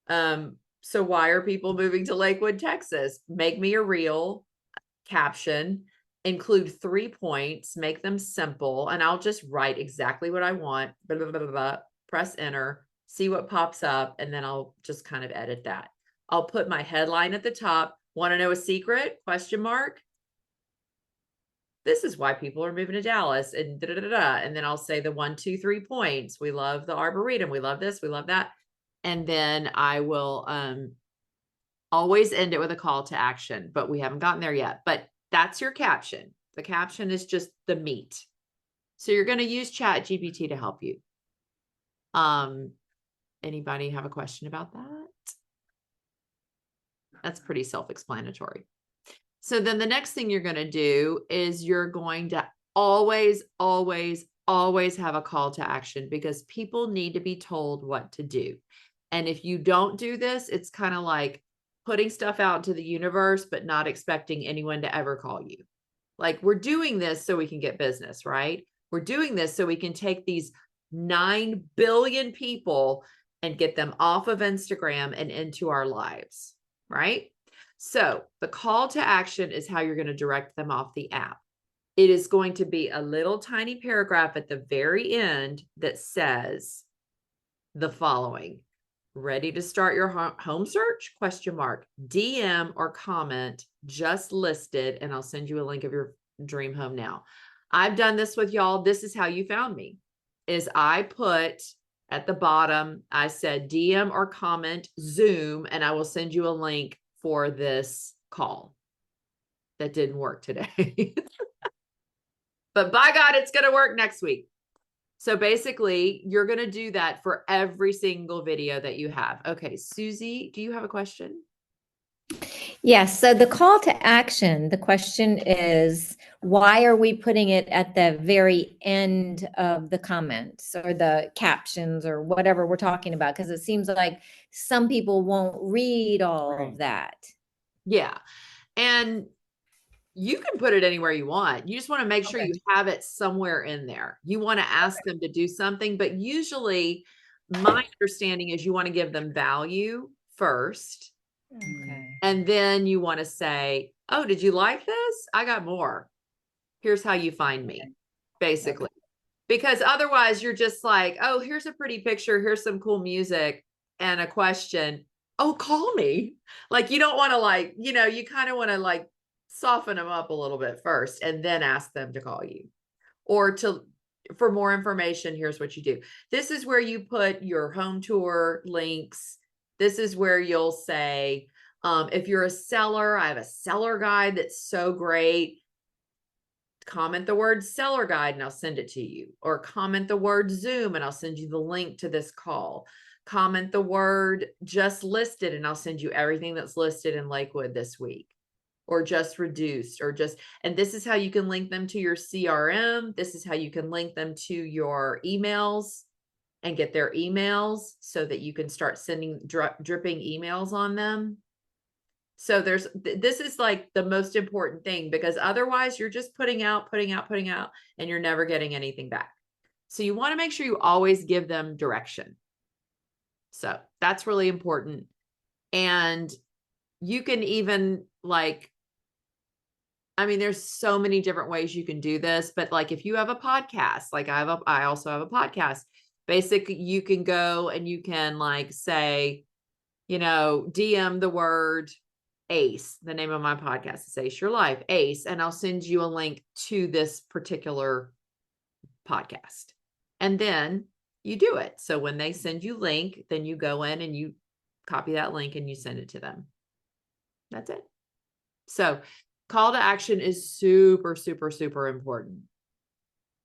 so why are people moving to Lakewood, Texas? Make me a reel caption, include 3 points, make them simple, and I'll just write exactly what I want, blah, blah, blah, blah, press enter, see what pops up, and then I'll just kind of edit that. I'll put my headline at the top. Want to know a secret? Question mark. This is why people are moving to Dallas, and da, da, da, da. And then I'll say the 1, 2, 3 points. We love the Arboretum. We love this. We love that. And then I will always end it with a call to action, but we haven't gotten there yet. But that's your caption. The caption is just the meat. So you're going to use Chat GPT to help you. Anybody have a question about that? That's pretty self-explanatory. So then the next thing you're going to do is you're going to always, always, always have a call to action, because people need to be told what to do. And if you don't do this, it's kind of like putting stuff out into the universe, but not expecting anyone to ever call you. Like, we're doing this so we can get business, right? We're doing this so we can take these 9 billion people and get them off of Instagram and into our lives, right? So the call to action is how you're going to direct them off the app. It is going to be a little tiny paragraph at the very end that says the following: ready to start your home search? Question mark. DM or comment just listed, and I'll send you a link of your dream home now. I've done this with y'all. This is how you found me, is I put at the bottom, I said DM or comment Zoom, and I will send you a link for this call. That didn't work today. But by God, it's going to work next week. So basically, you're going to do that for every single video that you have. Okay, Susie, do you have a question? Yes. So the call to action, the question is, why are we putting it at the very end of the comments or the captions or whatever we're talking about? Because it seems like some people won't read all of that. Yeah. And you can put it anywhere you want. You just want to make sure you have it somewhere in there. You want to ask them to do something, but usually my understanding is you want to give them value first. Okay. And then you want to say, oh, did you like this? I got more. Here's how you find me, basically. Okay. Because otherwise you're just like, oh, here's a pretty picture. Here's some cool music and a question. Oh, call me. Like, you don't want to, like, you know, you kind of want to like soften them up a little bit first and then ask them to call you. Or for more information, here's what you do. This is where you put your home tour links. This is where you'll say, if you're a seller, I have a seller guide that's so great. Comment the word seller guide and I'll send it to you. Or comment the word Zoom and I'll send you the link to this call. Comment the word just listed and I'll send you everything that's listed in Lakewood this week. Or just reduced, or just, and this is how you can link them to your CRM. This is how you can link them to your emails and get their emails so that you can start sending dripping emails on them. So this is like the most important thing, because otherwise you're just putting out, and you're never getting anything back. So you want to make sure you always give them direction. So that's really important. And you can even there's so many different ways you can do this, but like if you have a podcast, like I also have a podcast, basically you can go and you can say, DM the word ACE, the name of my podcast is Ace Your Life, ACE, and I'll send you a link to this particular podcast. And then you do it. So when they send you link, then you go in and you copy that link and you send it to them. That's it. So call to action is super, super, super important.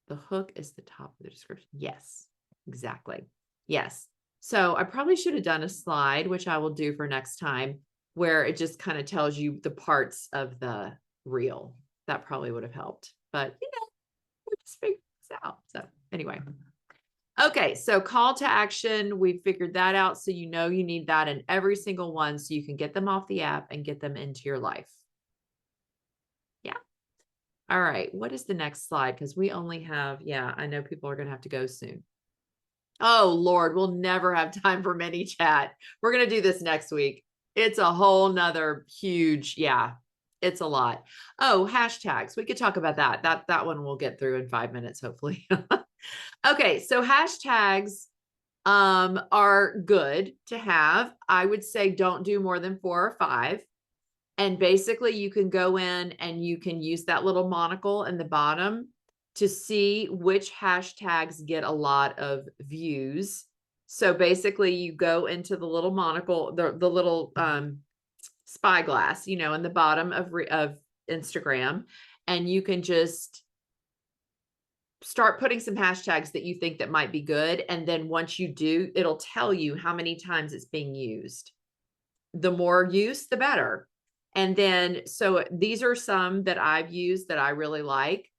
The hook is the top of the description. Yes, exactly. Yes. So I probably should have done a slide, which I will do for next time, where it just kind of tells you the parts of the reel. That probably would have helped, but we'll just figure this out. So anyway. Okay. So call to action. We figured that out. So you need that in every single one so you can get them off the app and get them into your life. Yeah. All right. What is the next slide? Because we only have, I know people are going to have to go soon. Oh, Lord, we'll never have time for mini chat. We're going to do this next week. It's a whole nother huge, it's a lot. Oh, hashtags. We could talk about that. That one we'll get through in 5 minutes, hopefully. Okay. So hashtags are good to have. I would say don't do more than 4 or 5. And basically you can go in and you can use that little monocle in the bottom to see which hashtags get a lot of views. So basically you go into the little monocle, the little spyglass, in the bottom of Instagram, and you can just start putting some hashtags that you think that might be good. And then once you do, it'll tell you how many times it's being used. The more use, the better. And then, so these are some that I've used that I really like.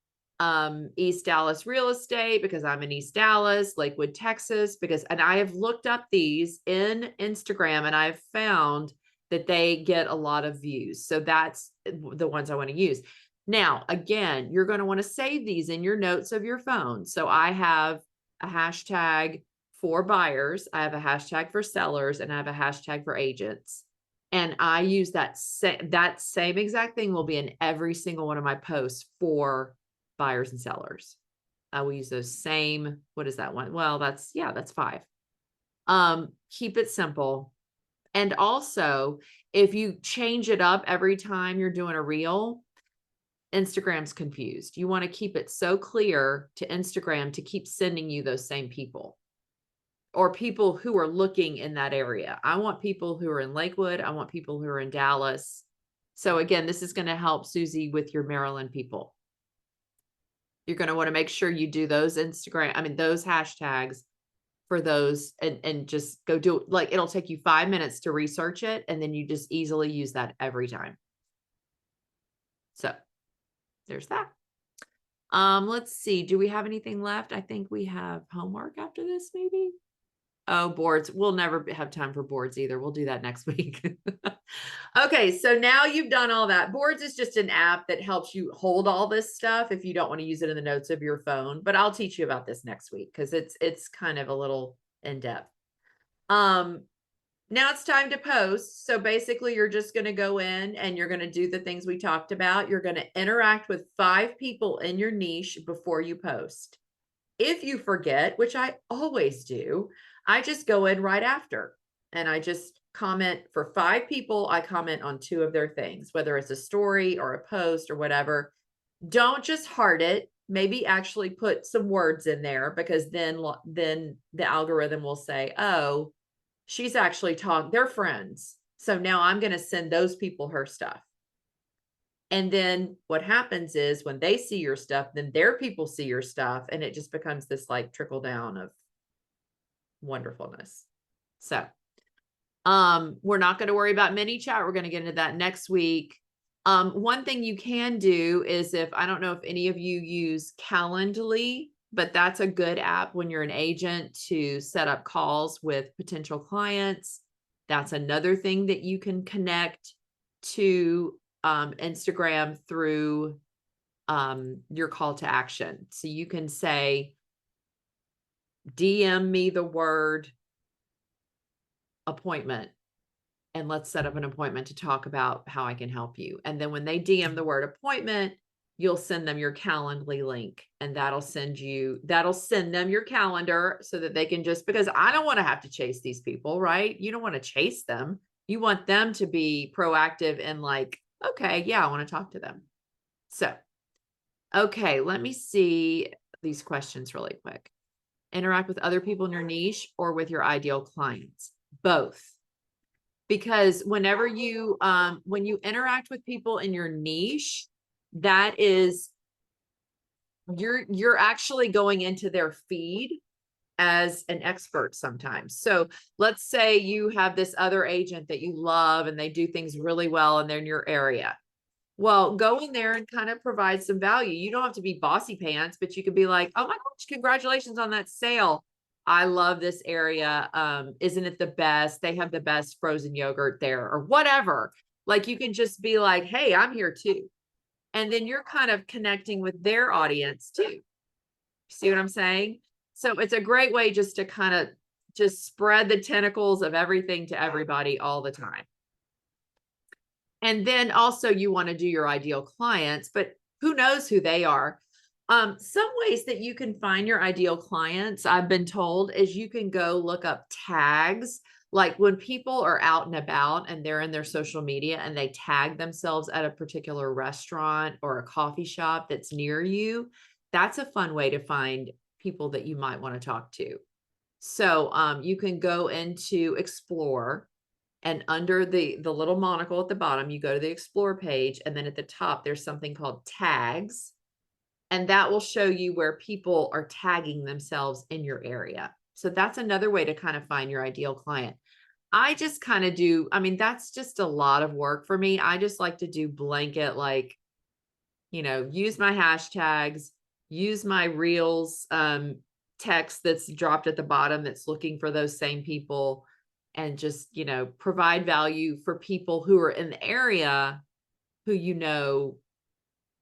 East Dallas real estate, because I'm in East Dallas, Lakewood, Texas, and I have looked up these in Instagram and I've found that they get a lot of views. So that's the ones I want to use. Now, again, you're going to want to save these in your notes of your phone. So I have a hashtag for buyers. I have a hashtag for sellers, and I have a hashtag for agents. And I use that same exact thing will be in every single one of my posts for buyers and sellers. I will use those same, what is that one? Well, that's 5. Keep it simple. And also, if you change it up every time you're doing a reel, Instagram's confused. You want to keep it so clear to Instagram to keep sending you those same people, or people who are looking in that area. I want people who are in Lakewood. I want people who are in Dallas. So again, this is going to help Susie with your Maryland people. You're going to want to make sure you do those those hashtags for those, and just go do it. It'll take you 5 minutes to research it, and then you just easily use that every time. So there's that. Let's see. Do we have anything left? I think we have homework after this, maybe. Oh, boards. We'll never have time for boards either. We'll do that next week. Okay. So now you've done all that. Boards is just an app that helps you hold all this stuff if you don't want to use it in the notes of your phone, but I'll teach you about this next week because it's kind of a little in depth. Now it's time to post. So basically you're just going to go in and you're going to do the things we talked about. You're going to interact with 5 people in your niche before you post. If you forget, which I always do, I just go in right after and I just comment for 5 people, I comment on 2 of their things, whether it's a story or a post or whatever. Don't just heart it. Maybe actually put some words in there, because then the algorithm will say, oh, she's actually they're friends. So now I'm going to send those people her stuff. And then what happens is when they see your stuff, then their people see your stuff, and it just becomes this like trickle down of wonderfulness. So, we're not going to worry about ManyChat. We're going to get into that next week. One thing you can do is, I don't know if any of you use Calendly, but that's a good app when you're an agent to set up calls with potential clients. That's another thing that you can connect to Instagram through your call to action. So you can say, DM me the word appointment, and let's set up an appointment to talk about how I can help you. And then when they DM the word appointment, you'll send them your Calendly link, and that'll send them your calendar so that they can because I don't want to have to chase these people, right? You don't want to chase them. You want them to be proactive and like, okay, yeah, I want to talk to them. So, okay, let me see these questions really quick. Interact with other people in your niche or with your ideal clients? Both. Because whenever you, when you interact with people in your niche, that is, you're actually going into their feed as an expert sometimes. So let's say you have this other agent that you love and they do things really well and they're in your area. Well, go in there and kind of provide some value. You don't have to be bossy pants, but you could be like, oh my gosh, congratulations on that sale. I love this area. Isn't it the best? They have the best frozen yogurt there, or whatever. Like, you can just be like, hey, I'm here too. And then you're kind of connecting with their audience too. See what I'm saying? So it's a great way just to kind of just spread the tentacles of everything to everybody all the time. And then also you want to do your ideal clients, but who knows who they are. Some ways that you can find your ideal clients, I've been told, is you can go look up tags. Like when people are out and about and they're in their social media and they tag themselves at a particular restaurant or a coffee shop that's near you, that's a fun way to find people that you might want to talk to. So you can go into Explore, and under the little monocle at the bottom, you go to the Explore page, and then at the top, there's something called tags. And that will show you where people are tagging themselves in your area. So that's another way to kind of find your ideal client. I just kind of do, I mean, that's just a lot of work for me. I just like to do blanket, like, use my hashtags, use my Reels text that's dropped at the bottom that's looking for those same people, and just, provide value for people who are in the area who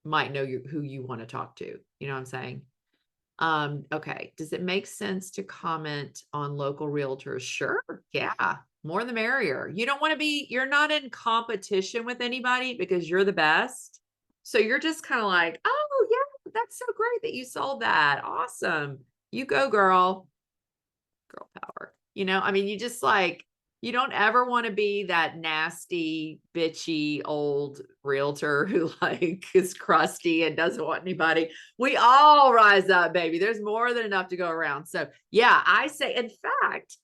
might know who you want to talk to. You know what I'm saying? Okay. Does it make sense to comment on local realtors? Sure. Yeah. More the merrier. You're not in competition with anybody because you're the best. So you're just kind of like, oh yeah, that's so great that you sold that. Awesome. You go, girl. Girl power. I mean, you just you don't ever want to be that nasty, bitchy old realtor who is crusty and doesn't want anybody. We all rise up, baby. There's more than enough to go around. So yeah, I say, in fact,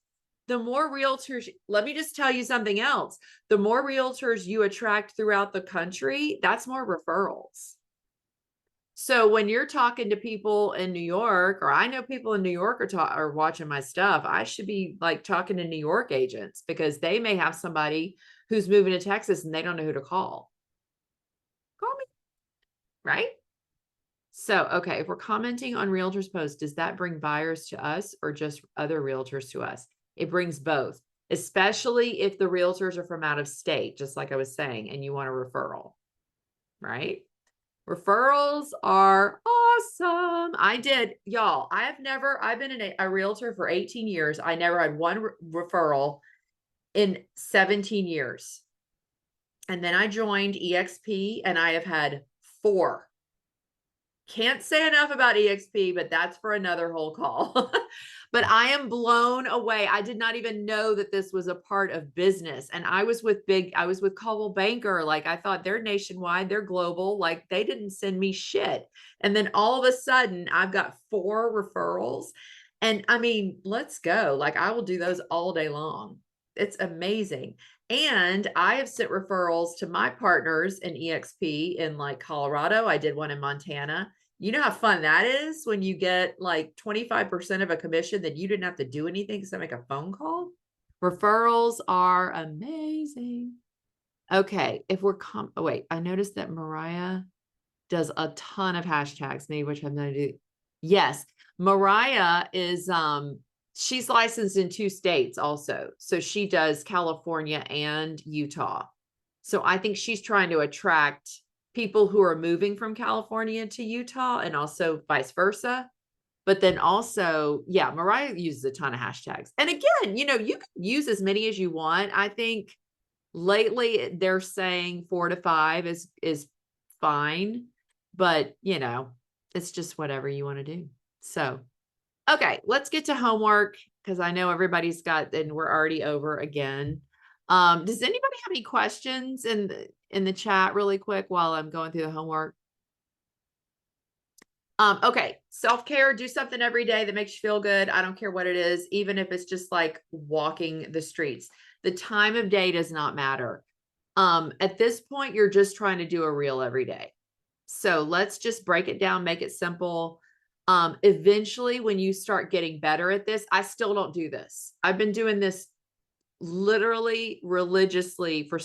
the more realtors, let me just tell you something else. The more realtors you attract throughout the country, that's more referrals. So when you're talking to people in New York, or I know people in New York are watching my stuff, I should be talking to New York agents, because they may have somebody who's moving to Texas and they don't know who to call. Call me, right? So, okay, if we're commenting on realtors' posts, does that bring buyers to us or just other realtors to us? It brings both, especially if the realtors are from out of state, just like I was saying, and you want a referral, right? Referrals are awesome. I've been a realtor for 18 years. I never had one referral in 17 years. And then I joined EXP and I have had 4. Can't say enough about EXP, but that's for another whole call. But I am blown away. I did not even know that this was a part of business. And I was with Coldwell Banker. Like I thought they're nationwide, they're global. Like they didn't send me shit. And then all of a sudden I've got 4 referrals. And I mean, let's go. Like I will do those all day long. It's amazing. And I have sent referrals to my partners in EXP in like Colorado. I did one in Montana. You know how fun that is when you get like 25% of a commission that you didn't have to do anything except make a phone call? Referrals are amazing. Okay, if we're oh wait, I noticed that Mariah does a ton of hashtags, maybe which have nothing to do. Yes, Mariah is she's licensed in 2 states also. So she does California and Utah. So I think she's trying to attract people who are moving from California to Utah and also vice versa. But then also, yeah, Mariah uses a ton of hashtags. And again, you know, you can use as many as you want. I think lately they're saying 4 to 5 is fine, but you know, it's just whatever you want to do. So, okay, let's get to homework because I know everybody's got, and we're already over again. Does anybody have any questions in the chat really quick while I'm going through the homework? Okay, self-care, do something every day that makes you feel good. I don't care what it is, even if it's just like walking the streets. The time of day does not matter. At this point, you're just trying to do a reel every day. So let's just break it down, make it simple. Eventually, when you start getting better at this, I still don't do this. I've been doing this literally religiously for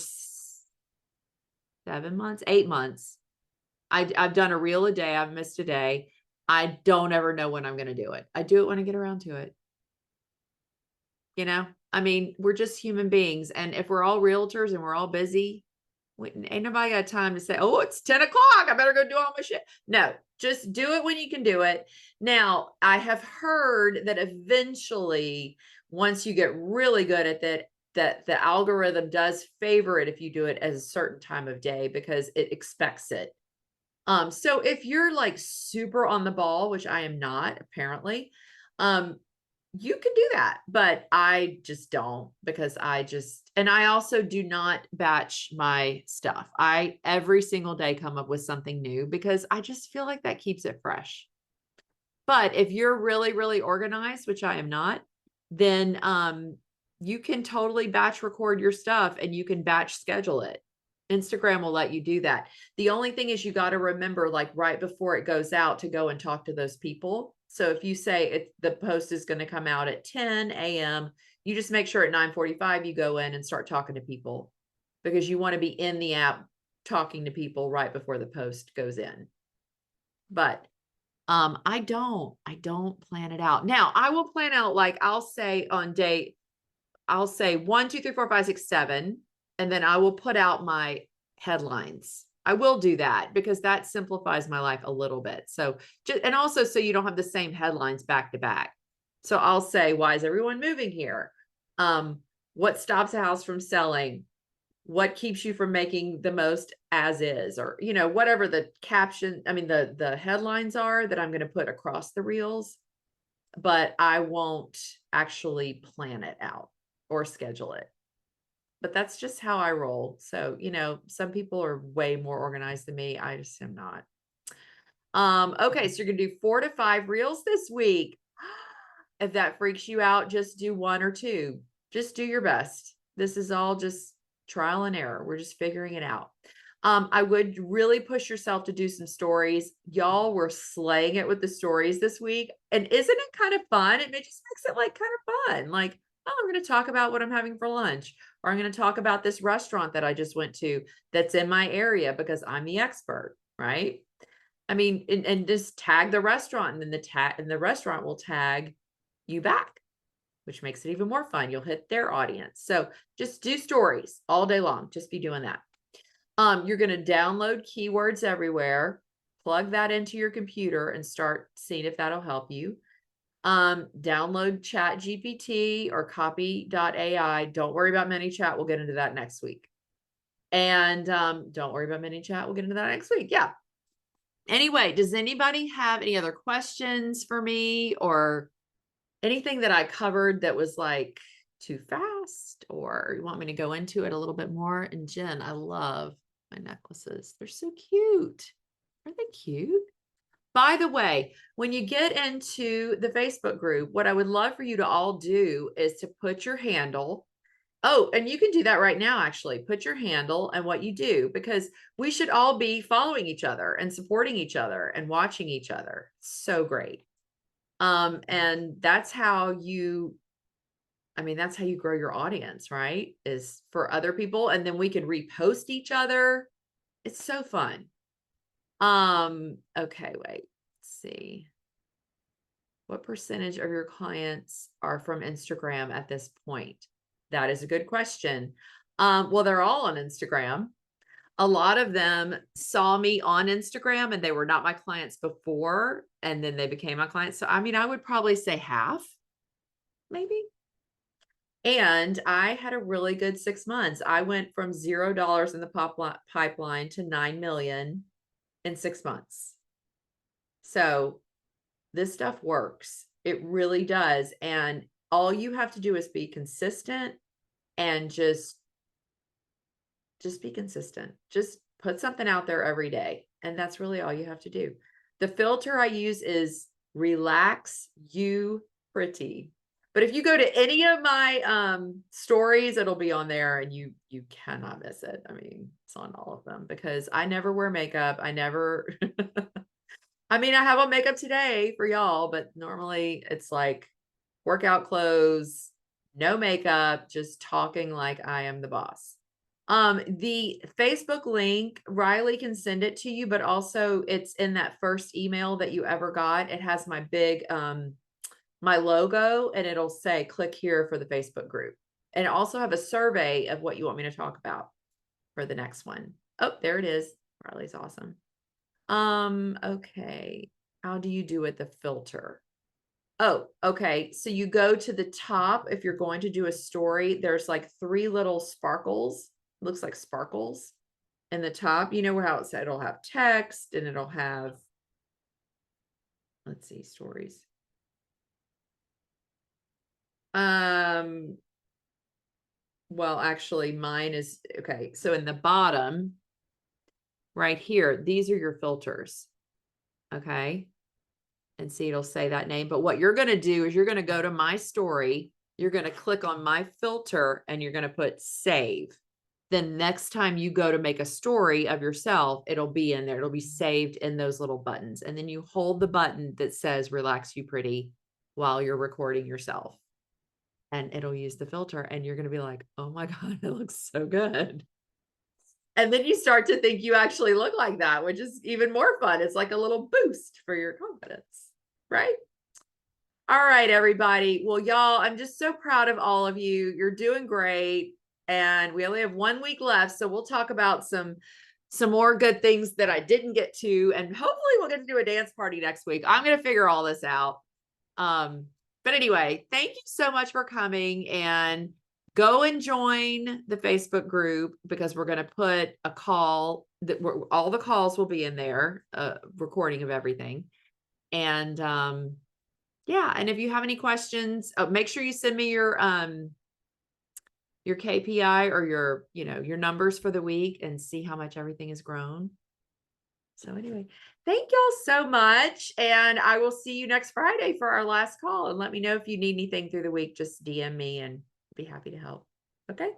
7 months, 8 months. I've done a reel a day. I've missed a day. I don't ever know when I'm going to do it. I do it when I get around to it. You know, I mean, we're just human beings. And if we're all realtors and we're all busy, ain't nobody got time to say, oh, it's 10 o'clock. I better go do all my shit. No, just do it when you can do it. Now, I have heard that eventually, once you get really good at that, that the algorithm does favor it if you do it at a certain time of day because it expects it. So if you're like super on the ball, which I am not apparently, you can do that, but I just don't because and I also do not batch my stuff. I every single day come up with something new because I just feel like that keeps it fresh. But if you're really, really organized, which I am not, then, you can totally batch record your stuff and you can batch schedule it. Instagram will let you do that. The only thing is you got to remember, like right before it goes out, to go and talk to those people. So if you say the post is going to come out at 10 a.m., you just make sure at 9:45 you go in and start talking to people because you want to be in the app talking to people right before the post goes in. But I don't plan it out. Now I will plan out, like I'll say 1, 2, 3, 4, 5, 6, 7. And then I will put out my headlines. I will do that because that simplifies my life a little bit. So and also so you don't have the same headlines back to back. So I'll say, why is everyone moving here? What stops a house from selling? What keeps you from making the most as is, or, you know, whatever the caption, I mean, the headlines are that I'm going to put across the reels, but I won't actually plan it out or schedule it. But that's just how I roll. So, you know, some people are way more organized than me. I just am not. Okay, so you're gonna do 4 to 5 reels this week. If that freaks you out, just do 1 or 2. Just do your best. This is all just trial and error. We're just figuring it out. I would really push yourself to do some stories. Y'all were slaying it with the stories this week. And isn't it kind of fun? It just makes it like kind of fun. Like, oh, I'm going to talk about what I'm having for lunch, or I'm going to talk about this restaurant that I just went to that's in my area because I'm the expert, right? I mean, and just tag the restaurant, and then the restaurant will tag you back, which makes it even more fun. You'll hit their audience. So just do stories all day long. Just be doing that. You're going to download Keywords Everywhere, plug that into your computer and start seeing if that'll help you. Download ChatGPT or Copy.ai. Don't worry about ManyChat. We'll get into that next week. And don't worry about ManyChat. We'll get into that next week. Yeah. Anyway, does anybody have any other questions for me or anything that I covered that was like too fast, or you want me to go into it a little bit more? And Jen, I love my necklaces. They're so cute. Aren't they cute? By the way, when you get into the Facebook group, what I would love for you to all do is to put your handle. Oh, and you can do that right now, actually. Put your handle and what you do, because we should all be following each other and supporting each other and watching each other. So great. And that's how you, I mean, that's how you grow your audience, right? Is for other people. And then we can repost each other. It's so fun. Okay, wait, let's see. What percentage of your clients are from Instagram at this point? That is a good question. Well, they're all on Instagram. A lot of them saw me on Instagram and they were not my clients before, and then they became my clients. So, I mean, I would probably say half, maybe. And I had a really good 6 months. I went from $0 in the pipeline to 9 million in 6 months. So this stuff works. It really does. And all you have to do is be consistent and just be consistent. Just put something out there every day. And that's really all you have to do. The filter I use is Relax You Pretty. But if you go to any of my stories, it'll be on there, and you cannot miss it. I mean, it's on all of them because I never wear makeup. I never, I mean, I have on makeup today for y'all, but normally it's like workout clothes, no makeup, just talking like I am the boss. The Facebook link, Riley can send it to you, but also it's in that first email that you ever got. It has my big, my logo, and it'll say, click here for the Facebook group. And also have a survey of what you want me to talk about for the next one. Oh, there it is. Riley's awesome. Okay. How do you do it? The filter. Oh, okay. So you go to the top. If you're going to do a story, there's like 3 little sparkles. Looks like sparkles in the top. You know how it said it'll have text and it'll have, let's see, stories. Well, actually mine is, okay. So in the bottom right here, these are your filters. Okay. And see, it'll say that name. But what you're going to do is you're going to go to my story. You're going to click on my filter and you're going to put save. Then next time you go to make a story of yourself, it'll be in there. It'll be saved in those little buttons. And then you hold the button that says Relax You Pretty while you're recording yourself. And it'll use the filter, and you're going to be like, oh my God, it looks so good. And then you start to think you actually look like that, which is even more fun. It's like a little boost for your confidence, right? All right, everybody. Well, y'all, I'm just so proud of all of you. You're doing great. And we only have 1 week left. So we'll talk about some more good things that I didn't get to. And hopefully we'll get to do a dance party next week. I'm going to figure all this out. But anyway, thank you so much for coming, and go and join the Facebook group, because we're going to put a call that all the calls will be in there, recording of everything. And, yeah. And if you have any questions, make sure you send me your KPI or your numbers for the week, and see how much everything has grown. So anyway, thank y'all so much. And I will see you next Friday for our last call. And let me know if you need anything through the week. Just DM me and I'll be happy to help. Okay.